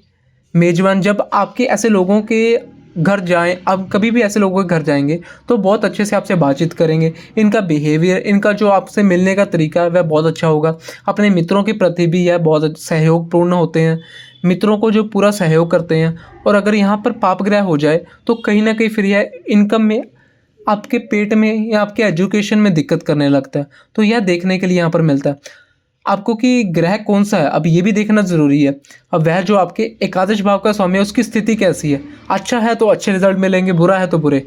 मेजबान। जब आपके ऐसे लोगों के घर जाएं, आप कभी भी ऐसे लोगों के घर जाएंगे तो बहुत अच्छे से आपसे बातचीत करेंगे। इनका बिहेवियर, इनका जो आपसे मिलने का तरीका है वह बहुत अच्छा होगा। अपने मित्रों के प्रति भी यह बहुत सहयोगपूर्ण होते हैं, मित्रों को जो पूरा सहयोग करते हैं। और अगर यहाँ पर पाप ग्रह हो जाए तो कहीं ना कहीं फिर यह इनकम में, आपके पेट में या आपके एजुकेशन में दिक्कत करने लगता है। तो यह देखने के लिए यहाँ पर मिलता है आपको कि ग्रह कौन सा है, अब ये भी देखना ज़रूरी है। अब वह जो आपके एकादश भाव का स्वामी है उसकी स्थिति कैसी है, अच्छा है तो अच्छे रिजल्ट मिलेंगे, बुरा है तो बुरे,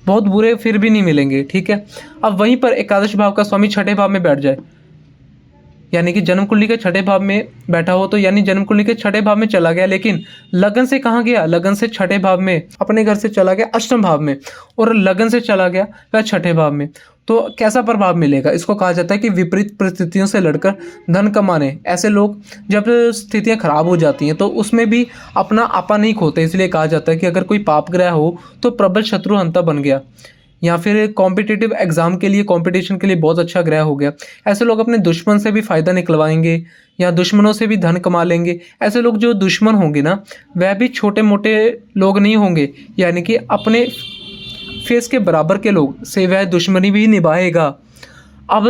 बहुत बुरे फिर भी नहीं मिलेंगे, ठीक है। अब वहीं पर एकादश भाव का स्वामी छठे भाव में बैठ जाए, यानी कि जन्म कुंडली के छठे भाव में बैठा हो, तो यानी जन्म कुंडली के छठे भाव में चला गया, लेकिन लगन से कहाँ गया, लगन से छठे भाव में, अपने घर से चला गया अष्टम भाव में, और लगन से चला गया वह छठे भाव में। तो कैसा प्रभाव मिलेगा, इसको कहा जाता है कि विपरीत परिस्थितियों से लड़कर धन कमाने। ऐसे लोग जब स्थितियां खराब हो जाती हैं तो उसमें भी अपना आपा नहीं खोते, इसलिए कहा जाता है कि अगर कोई पाप ग्रह हो तो प्रबल शत्रुहंता बन गया, या फिर कॉम्पिटिटिव एग्जाम के लिए, कंपटीशन के लिए बहुत अच्छा ग्रह हो गया। ऐसे लोग अपने दुश्मन से भी फ़ायदा निकलवाएंगे या दुश्मनों से भी धन कमा लेंगे। ऐसे लोग जो दुश्मन होंगे ना, वह भी छोटे मोटे लोग नहीं होंगे, यानी कि अपने फेस के बराबर के लोग से वह दुश्मनी भी निभाएगा। अब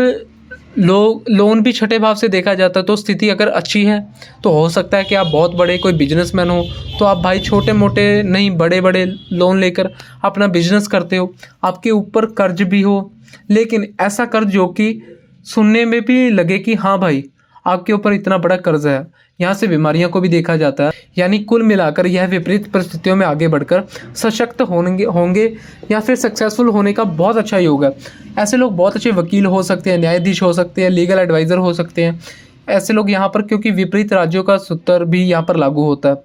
लोन भी छठे भाव से देखा जाता है, तो स्थिति अगर अच्छी है तो हो सकता है कि आप बहुत बड़े कोई बिजनेसमैन हो, तो आप भाई छोटे मोटे नहीं बड़े बड़े लोन लेकर अपना बिजनेस करते हो। आपके ऊपर कर्ज भी हो, लेकिन ऐसा कर्ज जो कि सुनने में भी लगे कि हाँ भाई आपके ऊपर इतना बड़ा कर्ज है। यहाँ से बीमारियों को भी देखा जाता है, यानी कुल मिलाकर यह विपरीत परिस्थितियों में आगे बढ़कर सशक्त होंगे या फिर सक्सेसफुल होने का बहुत अच्छा योग है। ऐसे लोग बहुत अच्छे वकील हो सकते हैं, न्यायाधीश हो सकते हैं, लीगल एडवाइज़र हो सकते हैं। ऐसे लोग यहाँ पर, क्योंकि विपरीत राज्यों का सूत्र भी यहाँ पर लागू होता है,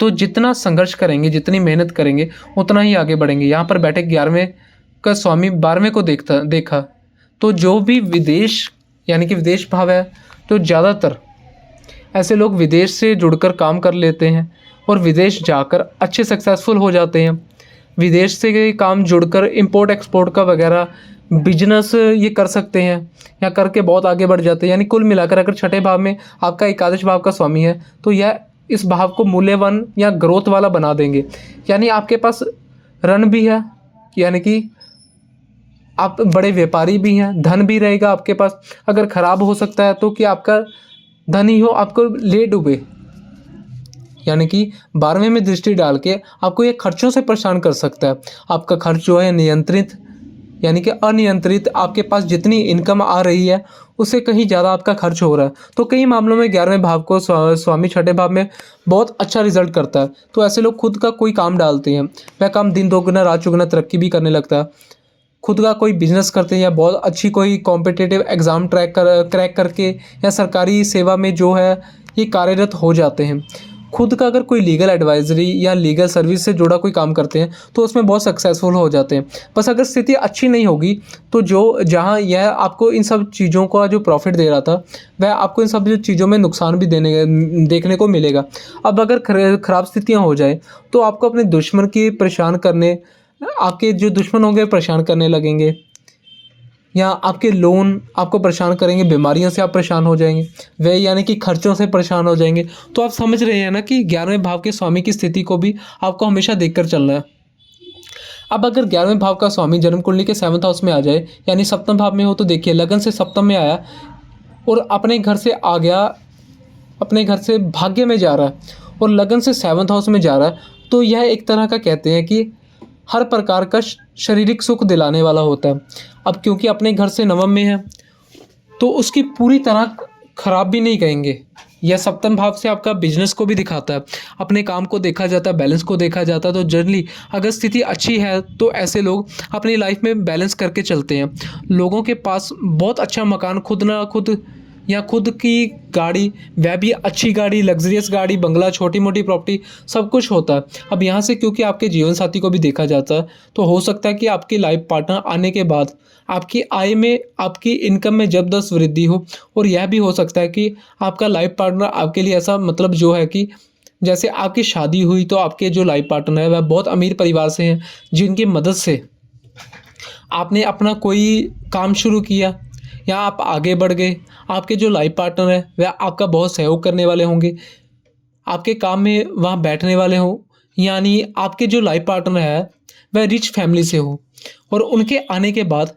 तो जितना संघर्ष करेंगे, जितनी मेहनत करेंगे, उतना ही आगे बढ़ेंगे। यहाँ पर बैठे 11वें का स्वामी 12वें को देखा तो जो भी विदेश, यानी कि विदेश भाव है, तो ज़्यादातर ऐसे लोग विदेश से जुड़कर काम कर लेते हैं और विदेश जाकर अच्छे सक्सेसफुल हो जाते हैं। विदेश से काम जुड़कर इंपोर्ट एक्सपोर्ट का वगैरह बिजनेस ये कर सकते हैं या करके बहुत आगे बढ़ जाते हैं। यानी कुल मिलाकर अगर छठे भाव में आपका एकादश भाव का स्वामी है तो यह इस भाव को मूल्यवान या ग्रोथ वाला बना देंगे। यानी आपके पास रन भी है, यानी कि आप बड़े व्यापारी भी हैं, धन भी रहेगा आपके पास। अगर ख़राब हो सकता है तो कि आपका धन ही हो आपको ले डूबे, यानी कि 12वें में दृष्टि डाल के आपको ये खर्चों से परेशान कर सकता है। आपका खर्च जो है नियंत्रित, यानी कि अनियंत्रित, आपके पास जितनी इनकम आ रही है उससे कहीं ज़्यादा आपका खर्च हो रहा है। तो कई मामलों में 11वें भाव को स्वामी छठे भाव में बहुत अच्छा रिजल्ट करता है। तो ऐसे लोग खुद का कोई काम डालते हैं, वह काम दिन दोगुना रात चौगुना तरक्की भी करने लगता है। खुद का कोई बिजनेस करते हैं या बहुत अच्छी कोई कॉम्पिटिटिव एग्ज़ाम क्रैक करके या सरकारी सेवा में जो है ये कार्यरत हो जाते हैं। खुद का अगर कोई लीगल एडवाइजरी या लीगल सर्विस से जुड़ा कोई काम करते हैं तो उसमें बहुत सक्सेसफुल हो जाते हैं। बस अगर स्थिति अच्छी नहीं होगी तो जहां यह आपको इन सब चीज़ों का जो प्रॉफिट दे रहा था वह आपको इन सब चीज़ों में नुकसान भी देखने को मिलेगा। अब अगर ख़राब स्थितियाँ हो जाए तो आपको अपने दुश्मन की परेशान करने, आपके जो दुश्मन होंगे परेशान करने लगेंगे, या आपके लोन आपको परेशान करेंगे, बीमारियों से आप परेशान हो जाएंगे, वे यानी कि खर्चों से परेशान हो जाएंगे। तो आप समझ रहे हैं ना कि 11वें भाव के स्वामी की स्थिति को भी आपको हमेशा देखकर चलना है। अब अगर 11वें भाव का स्वामी जन्म कुंडली के 7th हाउस में आ जाए, यानी सप्तम भाव में हो, तो देखिए लगन से सप्तम में आया और अपने घर से आ गया, अपने घर से भाग्य में जा रहा है और लगन से 7th हाउस में जा रहा है, तो यह एक तरह का कहते हैं कि हर प्रकार का शारीरिक सुख दिलाने वाला होता है। अब क्योंकि अपने घर से नवम में है तो उसकी पूरी तरह खराब भी नहीं कहेंगे। यह सप्तम भाव से आपका बिजनेस को भी दिखाता है, अपने काम को देखा जाता है, बैलेंस को देखा जाता है। तो जनरली अगर स्थिति अच्छी है तो ऐसे लोग अपनी लाइफ में बैलेंस करके चलते हैं। लोगों के पास बहुत अच्छा मकान खुद ना खुद या खुद की गाड़ी, वह भी अच्छी गाड़ी, लग्जरियस गाड़ी, बंगला, छोटी मोटी प्रॉपर्टी, सब कुछ होता है। अब यहाँ से क्योंकि आपके जीवन साथी को भी देखा जाता है तो हो सकता है कि आपकी लाइफ पार्टनर आने के बाद आपकी आय में, आपकी इनकम में जबरदस्त वृद्धि हो। और यह भी हो सकता है कि आपका लाइफ पार्टनर आपके लिए ऐसा, मतलब जो है कि जैसे आपकी शादी हुई तो आपके जो लाइफ पार्टनर है वह बहुत अमीर परिवार से हैं, जिनकी मदद से आपने अपना कोई काम शुरू किया या आप आगे बढ़ गए। आपके जो लाइफ पार्टनर है वह आपका बहुत सहयोग करने वाले होंगे, आपके काम में वहाँ बैठने वाले हों यानी आपके जो लाइफ पार्टनर है वह रिच फैमिली से हो और उनके आने के बाद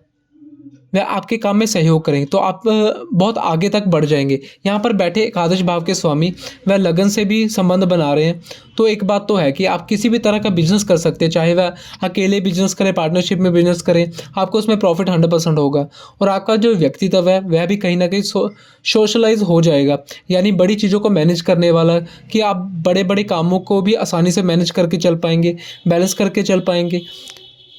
वह आपके काम में सहयोग करें तो आप बहुत आगे तक बढ़ जाएंगे। यहाँ पर बैठे एकादश भाव के स्वामी वह लगन से भी संबंध बना रहे हैं। तो एक बात तो है कि आप किसी भी तरह का बिजनेस कर सकते हैं, चाहे वह अकेले बिजनेस करें, पार्टनरशिप में बिजनेस करें, आपको उसमें प्रॉफिट 100% होगा। और आपका जो व्यक्तित्व है वह भी कहीं ना कहीं सोशलाइज हो जाएगा, यानी बड़ी चीज़ों को मैनेज करने वाला, कि आप बड़े बड़े कामों को भी आसानी से मैनेज करके चल पाएंगे, बैलेंस करके चल पाएंगे।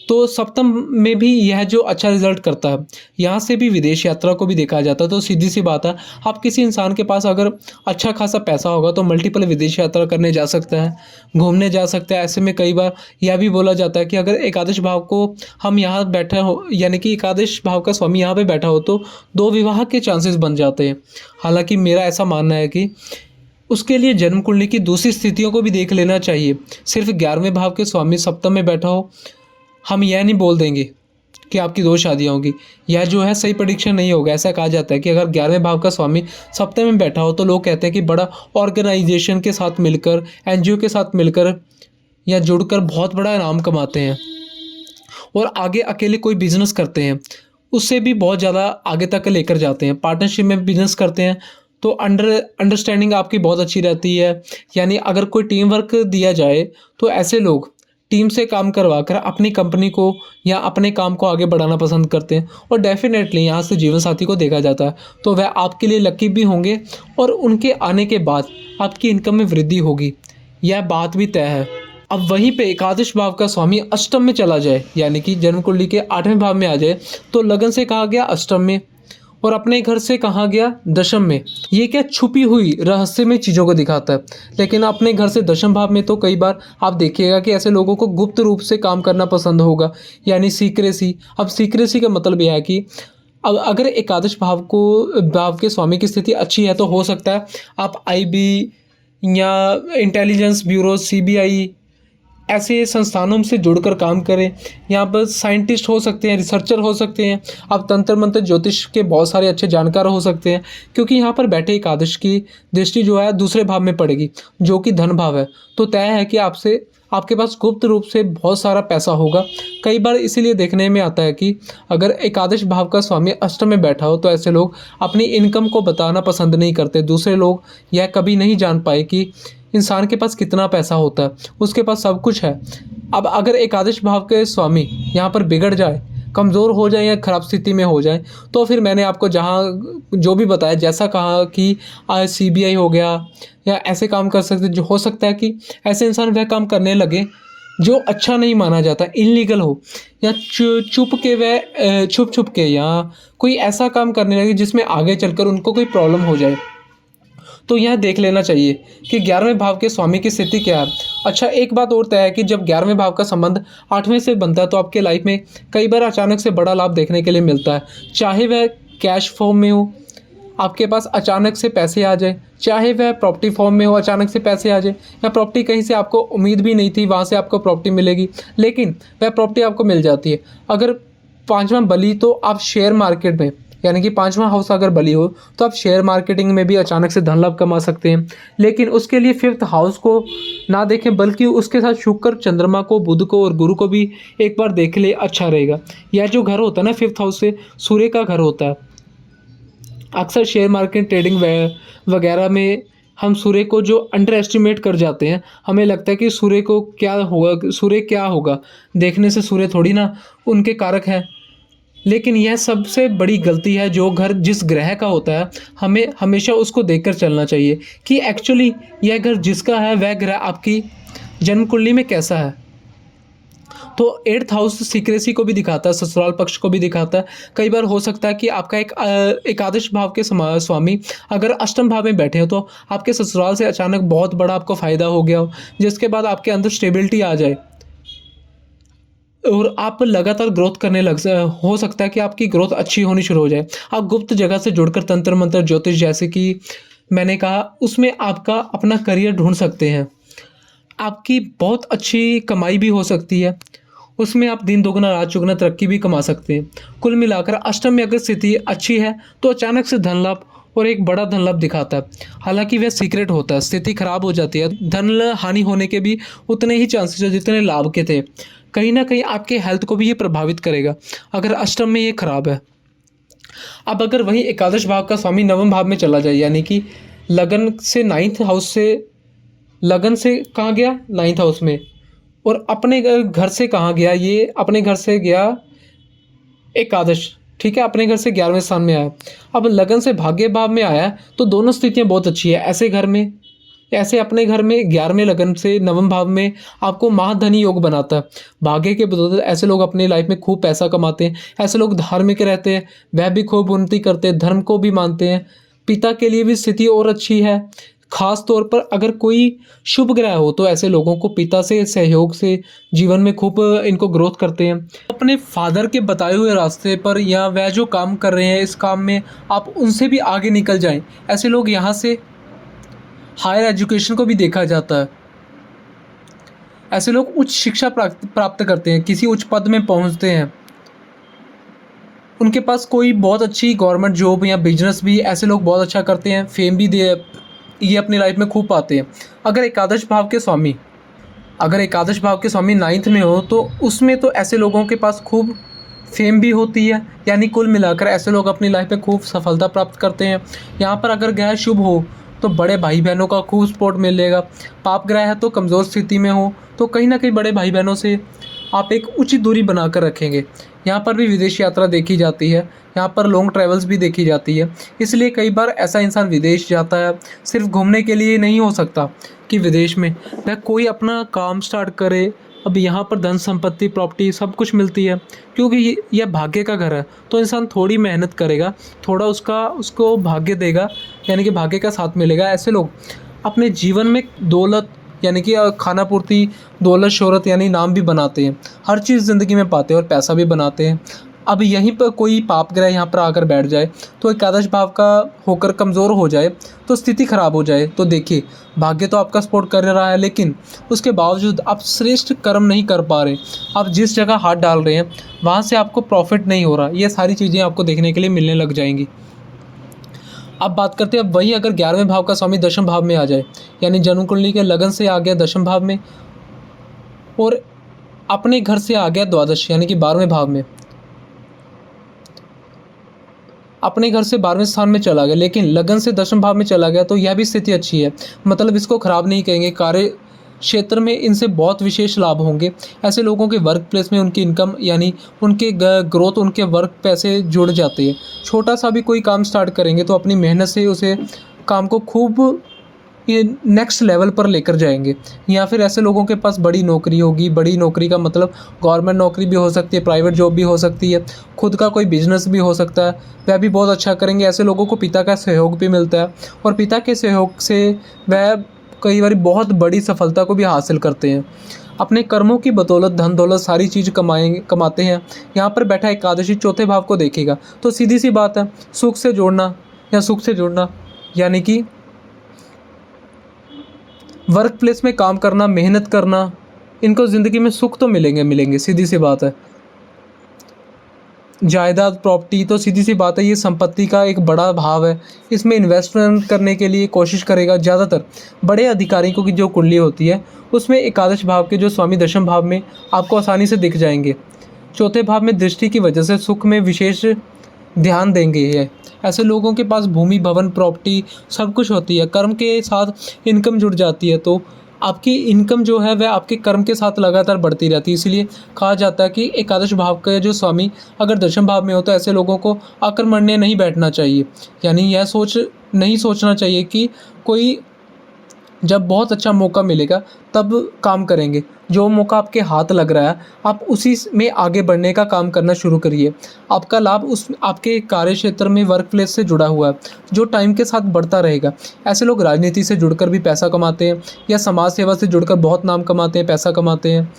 तो सप्तम में भी यह जो अच्छा रिजल्ट करता है, यहाँ से भी विदेश यात्रा को भी देखा जाता है। तो सीधी सी बात है, आप किसी इंसान के पास अगर अच्छा खासा पैसा होगा तो मल्टीपल विदेश यात्रा करने जा सकता है, घूमने जा सकता है। ऐसे में कई बार यह भी बोला जाता है कि अगर एकादश भाव को हम यहाँ बैठा हो, यानी कि एकादश भाव का स्वामी यहाँ पे बैठा हो तो 2 विवाह के चांसेस बन जाते हैं। हालांकि मेरा ऐसा मानना है कि उसके लिए जन्म कुंडली की दूसरी स्थितियों को भी देख लेना चाहिए। सिर्फ 11वें भाव के स्वामी सप्तम में बैठा हो, हम यह नहीं बोल देंगे कि आपकी 2 शादियाँ होंगी, यह जो है सही प्रेडिक्शन नहीं होगा। ऐसा कहा जाता है कि अगर 11वें भाव का स्वामी सप्तम में बैठा हो तो लोग कहते हैं कि बड़ा ऑर्गेनाइजेशन के साथ मिलकर, एनजीओ के साथ मिलकर या जुड़कर बहुत बड़ा इनाम कमाते हैं और आगे अकेले कोई बिजनेस करते हैं, उससे भी बहुत ज़्यादा आगे तक लेकर जाते हैं। पार्टनरशिप में बिजनेस करते हैं तो अंडरस्टैंडिंग आपकी बहुत अच्छी रहती है। यानी अगर कोई टीम वर्क दिया जाए तो ऐसे लोग टीम से काम करवा कर अपनी कंपनी को या अपने काम को आगे बढ़ाना पसंद करते हैं और डेफिनेटली यहाँ से जीवन साथी को देखा जाता है तो वह आपके लिए लकी भी होंगे और उनके आने के बाद आपकी इनकम में वृद्धि होगी, यह बात भी तय है। अब वहीं पे एकादश भाव का स्वामी अष्टम में चला जाए, यानी कि जन्म कुंडली के 8वें भाव में आ जाए, तो लगन से कहा गया अष्टम में और अपने घर से कहा गया दशम में। ये क्या छुपी हुई रहस्यमय चीज़ों को दिखाता है। लेकिन अपने घर से दशम भाव में तो कई बार आप देखिएगा कि ऐसे लोगों को गुप्त रूप से काम करना पसंद होगा, यानी सीक्रेसी। अब सीक्रेसी का मतलब यह है कि अब अगर एकादश भाव के स्वामी की स्थिति अच्छी है तो हो सकता है आप आईबी या इंटेलिजेंस ब्यूरो, सीबीआई ऐसे संस्थानों से जुड़कर काम करें। यहाँ पर साइंटिस्ट हो सकते हैं, रिसर्चर हो सकते हैं, आप तंत्र मंत्र ज्योतिष के बहुत सारे अच्छे जानकार हो सकते हैं, क्योंकि यहाँ पर बैठे एकादश की दृष्टि जो है दूसरे भाव में पड़ेगी जो कि धन भाव है। तो तय है कि आपके पास गुप्त रूप से बहुत सारा पैसा होगा। कई बार इसीलिए देखने में आता है कि अगर एकादश भाव का स्वामी अष्टम में बैठा हो तो ऐसे लोग अपनी इनकम को बताना पसंद नहीं करते। दूसरे लोग यह कभी नहीं जान पाए कि इंसान के पास कितना पैसा होता है, उसके पास सब कुछ है। अब अगर एकादश भाव के स्वामी यहाँ पर बिगड़ जाए, कमज़ोर हो जाए या ख़राब स्थिति में हो जाए, तो फिर मैंने आपको जहाँ जो भी बताया, जैसा कहा कि सीबीआई हो गया या ऐसे काम कर सकते, जो हो सकता है कि ऐसे इंसान वह काम करने लगे जो अच्छा नहीं माना जाता, इलीगल हो, या छुप छुप के या कोई ऐसा काम करने लगे जिसमें आगे चलकर उनको कोई प्रॉब्लम हो जाए। तो यह देख लेना चाहिए कि 11वें भाव के स्वामी की स्थिति क्या है। अच्छा, एक बात और तय है कि जब 11वें भाव का संबंध 8वें से बनता है तो आपके लाइफ में कई बार अचानक से बड़ा लाभ देखने के लिए मिलता है, चाहे वह कैश फॉर्म में हो, आपके पास अचानक से पैसे आ जाए, चाहे वह प्रॉपर्टी फॉर्म में हो, अचानक से पैसे आ जाए, या प्रॉपर्टी कहीं से आपको उम्मीद भी नहीं थी वहाँ से आपको प्रॉपर्टी मिलेगी, लेकिन वह प्रॉपर्टी आपको मिल जाती है। अगर 5वां बली तो आप शेयर मार्केट में, यानी कि 5वां हाउस अगर बली हो तो आप शेयर मार्केटिंग में भी अचानक से धन लाभ कमा सकते हैं। लेकिन उसके लिए 5th हाउस को ना देखें, बल्कि उसके साथ शुक्र, चंद्रमा को, बुध को और गुरु को भी एक बार देख ले, अच्छा रहेगा। यह जो घर होता है ना 5th हाउस से, सूर्य का घर होता है। अक्सर शेयर मार्केट, ट्रेडिंग वगैरह में हम सूर्य को जो अंडर एस्टिमेट कर जाते हैं, हमें लगता है कि सूर्य को क्या होगा, सूर्य क्या होगा, देखने से सूर्य थोड़ी ना उनके कारक हैं। लेकिन यह सबसे बड़ी गलती है। जो घर जिस ग्रह का होता है, हमें हमेशा उसको देखकर चलना चाहिए कि एक्चुअली यह घर जिसका है वह ग्रह आपकी जन्म कुंडली में कैसा है। तो 8th हाउस सीक्रेसी को भी दिखाता है, ससुराल पक्ष को भी दिखाता है। कई बार हो सकता है कि आपका एक एकादश भाव के स्वामी अगर अष्टम भाव में बैठे हो तो आपके ससुराल से अचानक बहुत बड़ा आपको फ़ायदा हो गया हो, जिसके बाद आपके अंदर स्टेबिलिटी आ जाए और आप लगातार ग्रोथ करने हो सकता है कि आपकी ग्रोथ अच्छी होनी शुरू हो जाए। आप गुप्त जगह से जुड़कर तंत्र मंत्र, ज्योतिष, जैसे कि मैंने कहा, उसमें आपका अपना करियर ढूंढ सकते हैं। आपकी बहुत अच्छी कमाई भी हो सकती है, उसमें आप दिन दोगुना रात चौगुना तरक्की भी कमा सकते हैं। कुल मिलाकर अष्टम में अगर स्थिति अच्छी है तो अचानक से धन लाभ और एक बड़ा धन लाभ दिखाता है। हालांकि वह सीक्रेट होता है। स्थिति खराब हो जाती है, धन हानि होने के भी उतने ही चांसेस है जितने लाभ के थे। कहीं ना कहीं आपके हेल्थ को भी ये प्रभावित करेगा अगर अष्टम में ये खराब है। अब अगर वही एकादश भाव का स्वामी नवम भाव में चला जाए, यानी कि लगन से नाइन्थ हाउस से, लगन से कहाँ गया, नाइन्थ हाउस में, और अपने घर से कहाँ गया, ये अपने घर से गया एकादश, ठीक है, अपने घर से 11वें स्थान में आया। अब लगन से भाग्य भाव में आया तो दोनों स्थितियां बहुत अच्छी है। ऐसे घर में, ऐसे अपने घर में 11वें लगन से नवम भाव में आपको महाधनी योग बनाता है। भाग्य के बदौलत ऐसे लोग अपनी लाइफ में खूब पैसा कमाते हैं। ऐसे लोग धार्मिक रहते हैं, वह भी खूब उन्नति करते हैं, धर्म को भी मानते हैं। पिता के लिए भी स्थिति और अच्छी है। खास तौर पर अगर कोई शुभ ग्रह हो तो ऐसे लोगों को पिता से सहयोग से जीवन में खूब इनको ग्रोथ करते हैं। अपने फादर के बताए हुए रास्ते पर या वह जो काम कर रहे हैं इस काम में आप उनसे भी आगे निकल जाएं। ऐसे लोग यहाँ से हायर एजुकेशन को भी देखा जाता है। ऐसे लोग उच्च शिक्षा प्राप्त करते हैं, किसी उच्च पद में पहुँचते हैं, उनके पास कोई बहुत अच्छी गवर्नमेंट जॉब या बिजनेस भी ऐसे लोग बहुत अच्छा करते हैं, फेम भी दे ये अपनी लाइफ में खूब पाते हैं। अगर एकादश भाव के स्वामी, अगर एकादश भाव के स्वामी नाइन्थ में हो तो उसमें तो ऐसे लोगों के पास खूब फेम भी होती है। यानी कुल मिलाकर ऐसे लोग अपनी लाइफ में खूब सफलता प्राप्त करते हैं। यहाँ पर अगर ग्रह शुभ हो तो बड़े भाई बहनों का खूब सपोर्ट मिलेगा। पाप ग्रह है तो कमज़ोर स्थिति में हो तो कहीं ना कहीं बड़े भाई बहनों से आप एक उचित दूरी बनाकर रखेंगे। यहाँ पर भी विदेश यात्रा देखी जाती है, यहाँ पर लॉन्ग ट्रैवल्स भी देखी जाती है। इसलिए कई बार ऐसा इंसान विदेश जाता है सिर्फ घूमने के लिए नहीं हो सकता कि विदेश में वह कोई अपना काम स्टार्ट करे। अब यहाँ पर धन संपत्ति प्रॉपर्टी सब कुछ मिलती है क्योंकि यह भाग्य का घर है। तो इंसान थोड़ी मेहनत करेगा, थोड़ा उसको भाग्य देगा, यानी कि भाग्य का साथ मिलेगा। ऐसे लोग अपने जीवन में दौलत यानी कि खाना पूर्ति, दौलत शोहरत यानी नाम भी बनाते हैं, हर चीज़ ज़िंदगी में पाते हैं और पैसा भी बनाते हैं। अब यहीं पर कोई पाप ग्रह यहाँ पर आकर बैठ जाए तो एकादश भाव का होकर कमज़ोर हो जाए तो स्थिति खराब हो जाए तो देखिए भाग्य तो आपका सपोर्ट कर रहा है लेकिन उसके बावजूद आप श्रेष्ठ कर्म नहीं कर पा रहे। आप जिस जगह हाथ डाल रहे हैं वहाँ से आपको प्रॉफिट नहीं हो रहा। ये सारी चीज़ें आपको देखने के लिए मिलने लग जाएंगी। अब बात करते हैं, अब वही अगर 11वें भाव का स्वामी दशम भाव में आ जाए, यानी जन्म कुंडली के लगन से आ गया दशम भाव में और अपने घर से आ गया द्वादश यानी कि 12वें भाव में, अपने घर से 12वें स्थान में चला गया लेकिन लगन से दशम भाव में चला गया तो यह भी स्थिति अच्छी है। मतलब इसको खराब नहीं कहेंगे। कार्य क्षेत्र में इनसे बहुत विशेष लाभ होंगे। ऐसे लोगों के वर्क प्लेस में उनकी इनकम यानी उनके ग्रोथ, उनके वर्क पैसे जुड़ जाते हैं। छोटा सा भी कोई काम स्टार्ट करेंगे तो अपनी मेहनत से उसे काम को खूब ये नेक्स्ट लेवल पर लेकर जाएंगे। या फिर ऐसे लोगों के पास बड़ी नौकरी होगी। बड़ी नौकरी का मतलब गवर्नमेंट नौकरी भी हो सकती है, प्राइवेट जॉब भी हो सकती है, खुद का कोई बिजनेस भी हो सकता है, वह भी बहुत अच्छा करेंगे। ऐसे लोगों को पिता का सहयोग भी मिलता है और पिता के सहयोग से वह कई बार बहुत बड़ी सफलता को भी हासिल करते हैं। अपने कर्मों की बदौलत धन दौलत सारी चीज़ कमाते हैं। यहाँ पर बैठा एकादशी चौथे भाव को देखेगा तो सीधी सी बात है, सुख से जोड़ना यानी कि वर्क प्लेस में काम करना, मेहनत करना, इनको ज़िंदगी में सुख तो मिलेंगे, सीधी सी बात है। जायदाद प्रॉपर्टी तो सीधी सी बात है, ये संपत्ति का एक बड़ा भाव है। इसमें इन्वेस्टमेंट करने के लिए कोशिश करेगा। ज़्यादातर बड़े अधिकारियों की जो कुंडली होती है उसमें एकादश भाव के जो स्वामी दशम भाव में आपको आसानी से दिख जाएंगे। चौथे भाव में दृष्टि की वजह से सुख में विशेष ध्यान देंगे। ये ऐसे लोगों के पास भूमि भवन प्रॉपर्टी सब कुछ होती है। कर्म के साथ इनकम जुड़ जाती है तो आपकी इनकम जो है वह आपके कर्म के साथ लगातार बढ़ती रहती है। इसलिए कहा जाता है कि एकादश भाव का जो स्वामी अगर दशम भाव में हो तो ऐसे लोगों को आक्रमण्य नहीं बैठना चाहिए। यानी यह नहीं सोचना चाहिए कि कोई जब बहुत अच्छा मौका मिलेगा तब काम करेंगे। जो मौका आपके हाथ लग रहा है आप उसी में आगे बढ़ने का काम करना शुरू करिए। आपका लाभ उस आपके कार्य क्षेत्र में वर्क प्लेस से जुड़ा हुआ है जो टाइम के साथ बढ़ता रहेगा। ऐसे लोग राजनीति से जुड़कर भी पैसा कमाते हैं या समाज सेवा से जुड़कर बहुत नाम कमाते हैं, पैसा कमाते हैं।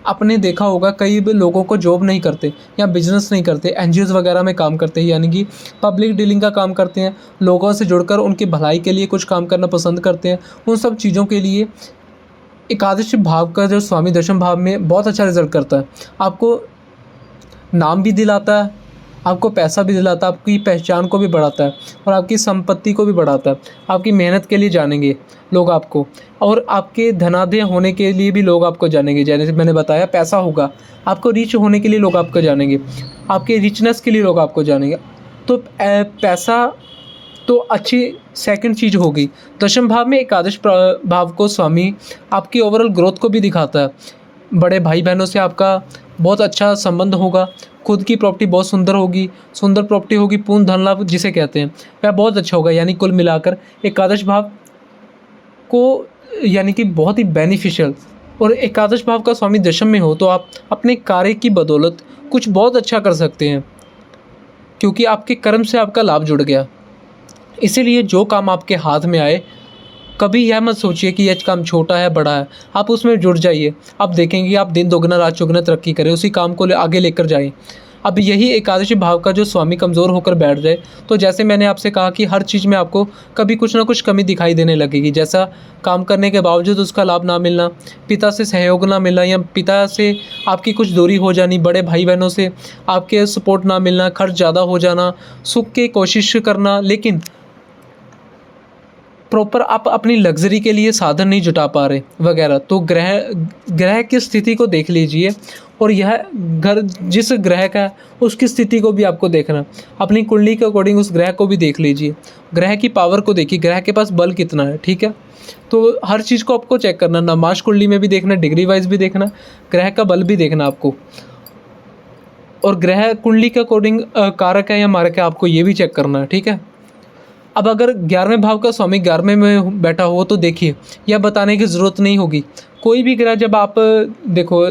आपने देखा होगा कई लोगों को जॉब नहीं करते या बिजनेस नहीं करते, एनजीओज वगैरह में काम करते हैं, यानी कि पब्लिक डीलिंग का काम करते हैं। लोगों से जुड़कर उनकी भलाई के लिए कुछ काम करना पसंद करते हैं। उन सब चीज़ों के लिए एकादश भाव का जो स्वामी दशम भाव में बहुत अच्छा रिजल्ट करता है। आपको नाम भी दिलाता है आपको पैसा भी दिलाता है, आपकी पहचान को भी बढ़ाता है और आपकी संपत्ति को भी बढ़ाता है। आपकी मेहनत के लिए जानेंगे लोग आपको, और आपके धनाढ्य होने के लिए भी लोग आपको जानेंगे। जैसे मैंने बताया, पैसा होगा, आपको रिच होने के लिए लोग आपको जानेंगे, आपके रिचनेस के लिए लोग आपको जानेंगे। तो पैसा तो अच्छी सेकंड चीज़ होगी। दशम भाव में एकादश भाव को स्वामी आपकी ओवरऑल ग्रोथ को भी दिखाता है। बड़े भाई बहनों से आपका बहुत अच्छा संबंध होगा, खुद की प्रॉपर्टी बहुत सुंदर होगी, सुंदर प्रॉपर्टी होगी, पूर्ण धन लाभ जिसे कहते हैं वह बहुत अच्छा होगा। यानी कुल मिलाकर एकादश भाव को यानी कि बहुत ही बेनिफिशियल। और एकादश भाव का स्वामी दशम में हो तो आप अपने कार्य की बदौलत कुछ बहुत अच्छा कर सकते हैं, क्योंकि आपके कर्म से आपका लाभ जुड़ गया। इसीलिए जो काम आपके हाथ में आए, कभी यह मत सोचिए कि यह काम छोटा है बड़ा है, आप उसमें जुड़ जाइए। आप देखेंगे आप दिन दोगुना रात चौगुना तरक्की करें, उसी काम को आगे लेकर जाएं। अब यही एकादशी भाव का जो स्वामी कमज़ोर होकर बैठ जाए, तो जैसे मैंने आपसे कहा कि हर चीज़ में आपको कभी कुछ ना कुछ कमी दिखाई देने लगेगी। जैसा काम करने के बावजूद उसका लाभ ना मिलना, पिता से सहयोग ना मिलना, या पिता से आपकी कुछ दूरी हो जानी, बड़े भाई बहनों से आपके सपोर्ट ना मिलना, खर्च ज़्यादा हो जाना, सुख की कोशिश करना, लेकिन प्रॉपर आप अपनी लग्ज़री के लिए साधन नहीं जुटा पा रहे वगैरह। तो ग्रह की स्थिति को देख लीजिए, और यह घर जिस ग्रह का है उसकी स्थिति को भी आपको देखना, अपनी कुंडली के अकॉर्डिंग उस ग्रह को भी देख लीजिए। ग्रह की पावर को देखिए, ग्रह के पास बल कितना है, ठीक है। तो हर चीज़ को आपको चेक करना, नमाज कुंडली में भी देखना, डिग्री वाइज भी देखना, ग्रह का बल भी देखना आपको, और ग्रह कुंडली के अकॉर्डिंग कारक है या मारक है आपको ये भी चेक करना है, ठीक है। अब अगर 11वें भाव का स्वामी 11वें में बैठा हो तो देखिए, यह बताने की ज़रूरत नहीं होगी। कोई भी ग्रह जब आप देखो,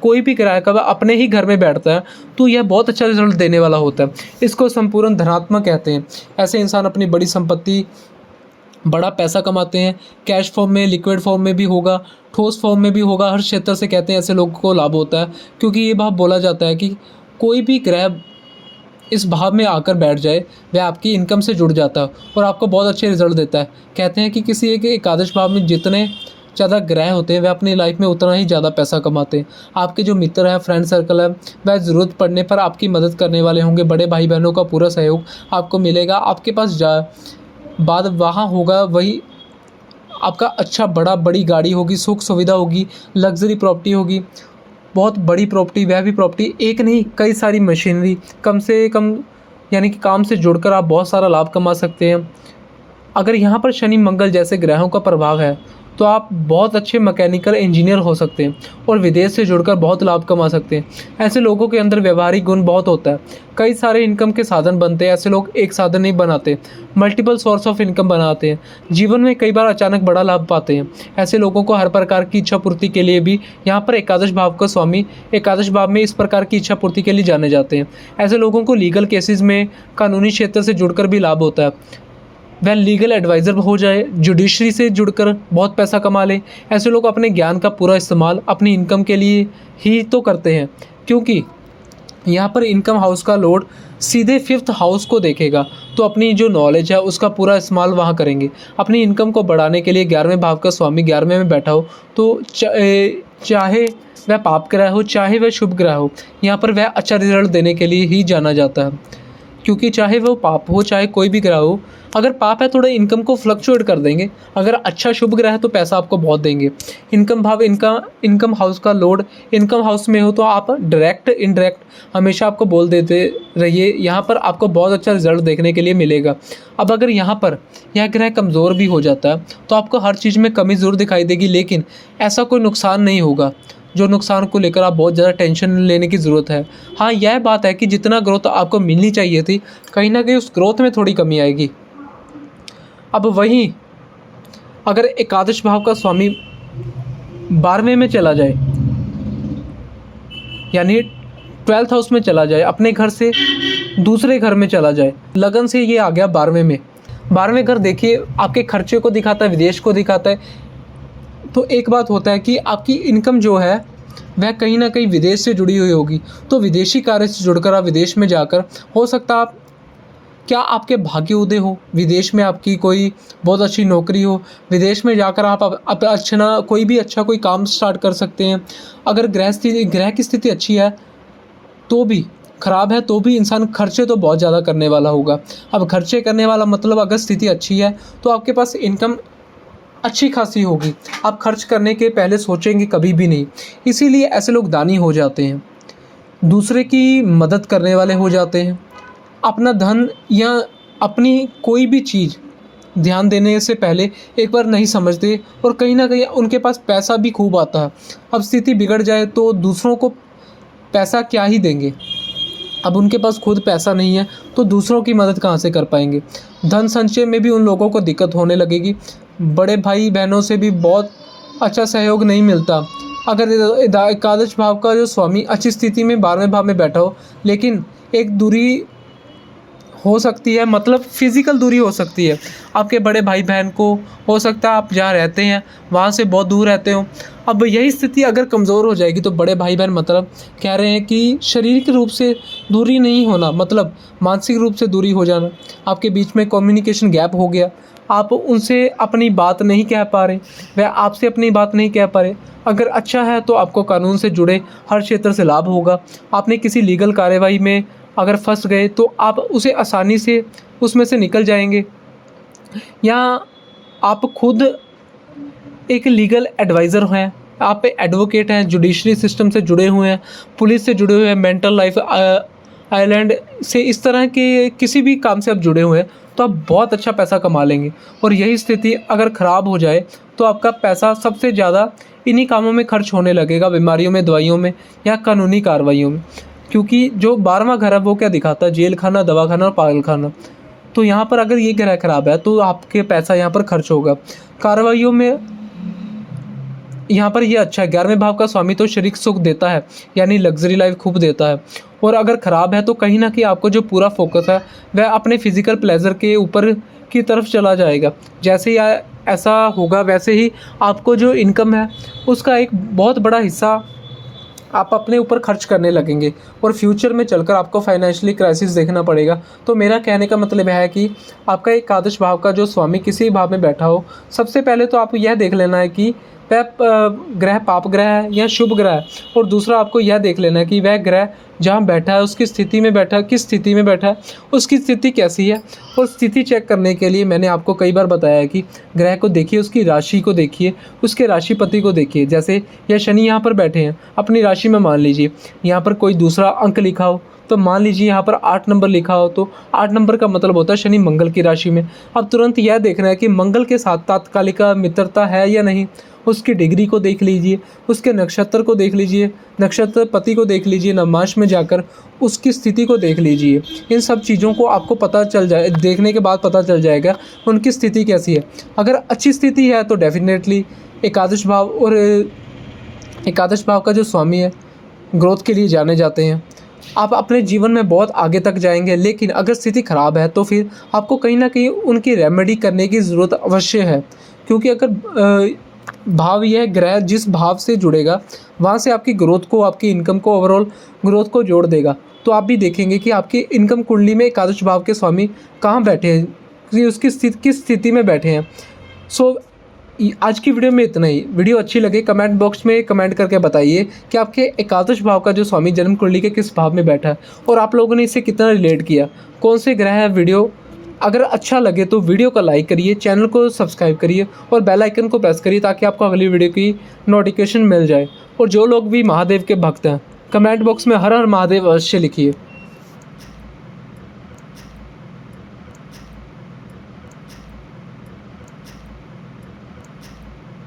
कोई भी ग्रह कब अपने ही घर में बैठता है तो यह बहुत अच्छा रिजल्ट देने वाला होता है। इसको संपूर्ण धनात्मक कहते हैं। ऐसे इंसान अपनी बड़ी संपत्ति, बड़ा पैसा कमाते हैं। कैश फॉर्म में, लिक्विड फॉर्म में भी होगा, ठोस फॉर्म में भी होगा, हर क्षेत्र से कहते हैं ऐसे लोगों को लाभ होता है। क्योंकि ये भाव बोला जाता है कि कोई भी ग्रह इस भाव में आकर बैठ जाए वह आपकी इनकम से जुड़ जाता है और आपको बहुत अच्छे रिजल्ट देता है। कहते हैं कि किसी एक एकादश भाव में जितने ज़्यादा ग्रह होते हैं वह अपनी लाइफ में उतना ही ज़्यादा पैसा कमाते हैं। आपके जो मित्र हैं, फ्रेंड सर्कल है, वह ज़रूरत पड़ने पर आपकी मदद करने वाले होंगे। बड़े भाई बहनों का पूरा सहयोग आपको मिलेगा। आपके पास बाद वहाँ होगा वही आपका अच्छा बड़ी गाड़ी होगी, सुख सुविधा होगी, लग्जरी प्रॉपर्टी होगी, बहुत बड़ी प्रॉपर्टी, वह भी प्रॉपर्टी एक नहीं कई सारी मशीनरी, कम से कम यानी कि काम से जुड़कर आप बहुत सारा लाभ कमा सकते हैं। अगर यहाँ पर शनि मंगल जैसे ग्रहों का प्रभाव है तो आप बहुत अच्छे मैकेनिकल इंजीनियर हो सकते हैं और विदेश से जुड़कर बहुत लाभ कमा सकते हैं। ऐसे लोगों के अंदर व्यवहारिक गुण बहुत होता है, कई सारे इनकम के साधन बनते हैं। ऐसे लोग एक साधन नहीं बनाते, मल्टीपल सोर्स ऑफ इनकम बनाते हैं। जीवन में कई बार अचानक बड़ा लाभ पाते हैं। ऐसे लोगों को हर प्रकार की इच्छा पूर्ति के लिए भी यहाँ पर एकादश भाव का स्वामी एकादश भाव में इस प्रकार की इच्छा पूर्ति के लिए जाने जाते हैं। ऐसे लोगों को लीगल केसेस में कानूनी क्षेत्र से जुड़कर भी लाभ होता है। वह लीगल एडवाइज़र हो जाए, जुडिशरी से जुड़कर बहुत पैसा कमा ले। ऐसे लोग अपने ज्ञान का पूरा इस्तेमाल अपनी इनकम के लिए ही तो करते हैं, क्योंकि यहाँ पर इनकम हाउस का लोड सीधे 5th हाउस को देखेगा, तो अपनी जो नॉलेज है उसका पूरा इस्तेमाल वहाँ करेंगे। अपनी इनकम को बढ़ाने के लिए 11वें भाव का स्वामी 11वें में बैठा हो तो चाहे वह पाप ग्रह हो चाहे वह शुभ ग्रह हो, यहाँ पर वह अच्छा रिजल्ट देने के लिए ही जाना जाता है। क्योंकि चाहे वो पाप हो चाहे कोई भी ग्रह हो, अगर पाप है थोड़ा इनकम को फ्लक्चुएट कर देंगे, अगर अच्छा शुभ ग्रह है तो पैसा आपको बहुत देंगे। इनकम भाव इनकम हाउस का लोड इनकम हाउस में हो तो आप डायरेक्ट इनडायरेक्ट हमेशा आपको बोल देते रहिए, यहाँ पर आपको बहुत अच्छा रिजल्ट देखने के लिए मिलेगा। अब अगर यहाँ पर यह ग्रह कमज़ोर भी हो जाता है तो आपको हर चीज़ में कमी ज़रूर दिखाई देगी, लेकिन ऐसा कोई नुकसान नहीं होगा जो नुकसान को लेकर आप बहुत ज़्यादा टेंशन लेने की ज़रूरत है। हाँ, यह बात है कि जितना ग्रोथ आपको मिलनी चाहिए थी, कहीं ना कहीं उस ग्रोथ में थोड़ी कमी आएगी। अब वहीं अगर एकादश भाव का स्वामी 12वें में चला जाए, यानी 12th हाउस में चला जाए, अपने घर से दूसरे घर में चला जाए, लगन से ये आ गया 12वें में। 12वें घर देखिए आपके खर्चे को दिखाता है, विदेश को दिखाता है। तो एक बात होता है कि आपकी इनकम जो है वह कहीं ना कहीं विदेश से जुड़ी हुई होगी, तो विदेशी कार्य से जुड़कर आप विदेश में जाकर, हो सकता है आप क्या आपके भाग्य उदय हो, विदेश में आपकी कोई बहुत अच्छी नौकरी हो, विदेश में जाकर आप अच्छा कोई काम स्टार्ट कर सकते हैं। अगर ग्रह की स्थिति अच्छी है तो भी ख़राब है तो भी इंसान खर्चे तो बहुत ज़्यादा करने वाला होगा। अब खर्चे करने वाला मतलब अगर स्थिति अच्छी है तो आपके पास इनकम अच्छी खासी होगी, आप खर्च करने के पहले सोचेंगे कभी भी नहीं। इसीलिए ऐसे लोग दानी हो जाते हैं, दूसरे की मदद करने वाले हो जाते हैं। अपना धन या अपनी कोई भी चीज़ ध्यान देने से पहले एक बार नहीं समझते और कहीं न कहीं उनके पास पैसा भी खूब आता है। अब स्थिति बिगड़ जाए तो दूसरों को पैसा क्या ही देंगे। अब उनके पास खुद पैसा नहीं है तो दूसरों की मदद कहाँ से कर पाएंगे। धन संचय में भी उन लोगों को दिक्कत होने लगेगी। बड़े भाई बहनों से भी बहुत अच्छा सहयोग नहीं मिलता। अगर एकादश भाव का जो स्वामी अच्छी स्थिति में 12वें भाव में बैठा हो, लेकिन एक दूरी हो सकती है, मतलब फिज़िकल दूरी हो सकती है। आपके बड़े भाई बहन को हो सकता है आप जहाँ रहते हैं वहाँ से बहुत दूर रहते हो। अब यही स्थिति अगर कमज़ोर हो जाएगी तो बड़े भाई बहन मतलब कह रहे हैं कि शारीरिक रूप से दूरी नहीं होना, मतलब मानसिक रूप से दूरी हो जाना। आपके बीच में कम्युनिकेशन गैप हो गया, आप उनसे अपनी बात नहीं कह पा रहे, वह आपसे अपनी बात नहीं कह पा रहे। अगर अच्छा है तो आपको कानून से जुड़े हर क्षेत्र से लाभ होगा। आपने किसी लीगल कार्यवाही में अगर फंस गए तो आप उसे आसानी से उसमें से निकल जाएंगे, या आप खुद एक लीगल एडवाइज़र हैं, आप एडवोकेट हैं, जुडिशरी सिस्टम से जुड़े हुए हैं, पुलिस से जुड़े हुए हैं, मेंटल लाइफ आइलैंड से, इस तरह के किसी भी काम से आप जुड़े हुए हैं तो आप बहुत अच्छा पैसा कमा लेंगे। और यही स्थिति अगर ख़राब हो जाए तो आपका पैसा सबसे ज़्यादा इन्हीं कामों में खर्च होने लगेगा, बीमारियों में, दवाइयों में या कानूनी कार्रवाइयों में। क्योंकि जो 12वां घर है वो क्या दिखाता है, जेल खाना, दवा खाना और पागल खाना। तो यहाँ पर अगर ये ग्रह खराब है तो आपके पैसा यहाँ पर खर्च होगा कार्रवाइयों में। यहाँ पर ये अच्छा है, 11वें भाव का स्वामी तो शारीरिक सुख देता है, यानी लग्जरी लाइफ खूब देता है। और अगर ख़राब है तो कहीं ना कहीं आपको जो पूरा फोकस है वह अपने फिजिकल प्लेजर के ऊपर की तरफ चला जाएगा। जैसे ही ऐसा होगा वैसे ही आपको जो इनकम है उसका एक बहुत बड़ा हिस्सा आप अपने ऊपर खर्च करने लगेंगे और फ्यूचर में चलकर आपको फाइनेंशियली क्राइसिस देखना पड़ेगा। तो मेरा कहने का मतलब है कि आपका एकादश भाव का जो स्वामी किसी भाव में बैठा हो, सबसे पहले तो आपको यह देख लेना है कि वह ग्रह पाप ग्रह है या शुभ ग्रह है, और दूसरा आपको यह देख लेना है कि वह ग्रह जहाँ बैठा है उसकी स्थिति में बैठा है, किस स्थिति में बैठा है, उसकी स्थिति कैसी है। और स्थिति चेक करने के लिए मैंने आपको कई बार बताया है कि ग्रह को देखिए, उसकी राशि को देखिए, उसके राशिपति को देखिए। जैसे यह शनि यहाँ पर बैठे हैं, अपनी राशि में मान लीजिए यहाँ पर कोई दूसरा अंक लिखा हो, तो मान लीजिए यहाँ पर 8 नंबर लिखा हो, तो 8 नंबर का मतलब होता है शनि मंगल की राशि में। अब तुरंत यह देखना है कि मंगल के साथ तात्कालिक मित्रता है या नहीं। उसकी डिग्री को देख लीजिए, उसके नक्षत्र को देख लीजिए, नक्षत्र पति को देख लीजिए, नवमांश में जाकर उसकी स्थिति को देख लीजिए। इन सब चीज़ों को आपको पता चल जाए, देखने के बाद पता चल जाएगा उनकी स्थिति कैसी है। अगर अच्छी स्थिति है तो डेफिनेटली एकादश भाव, और एकादश भाव का जो स्वामी है ग्रोथ के लिए जाने जाते हैं। आप अपने जीवन में बहुत आगे तक जाएंगे। लेकिन अगर स्थिति ख़राब है तो फिर आपको कहीं ना कहीं उनकी रेमेडी करने की ज़रूरत अवश्य है, क्योंकि अगर भाव, यह ग्रह जिस भाव से जुड़ेगा वहाँ से आपकी ग्रोथ को, आपकी इनकम को, ओवरऑल ग्रोथ को जोड़ देगा। तो आप भी देखेंगे कि आपकी इनकम कुंडली में एकादश भाव के स्वामी कहाँ बैठे हैं, कि उसकी स्थिति किस स्थिति में बैठे हैं। सो आज की वीडियो में इतना ही। वीडियो अच्छी लगे कमेंट बॉक्स में कमेंट करके बताइए कि आपके एकादश भाव का जो स्वामी जन्म कुंडली के किस भाव में बैठा है और आप लोगों ने इससे कितना रिलेट किया, कौन से ग्रह है। वीडियो अगर अच्छा लगे तो वीडियो को लाइक करिए, चैनल को सब्सक्राइब करिए और बेल आइकन को प्रेस करिए ताकि आपको अगली वीडियो की नोटिफिकेशन मिल जाए। और जो लोग भी महादेव के भक्त हैं कमेंट बॉक्स में हर हर महादेव अवश्य लिखिए।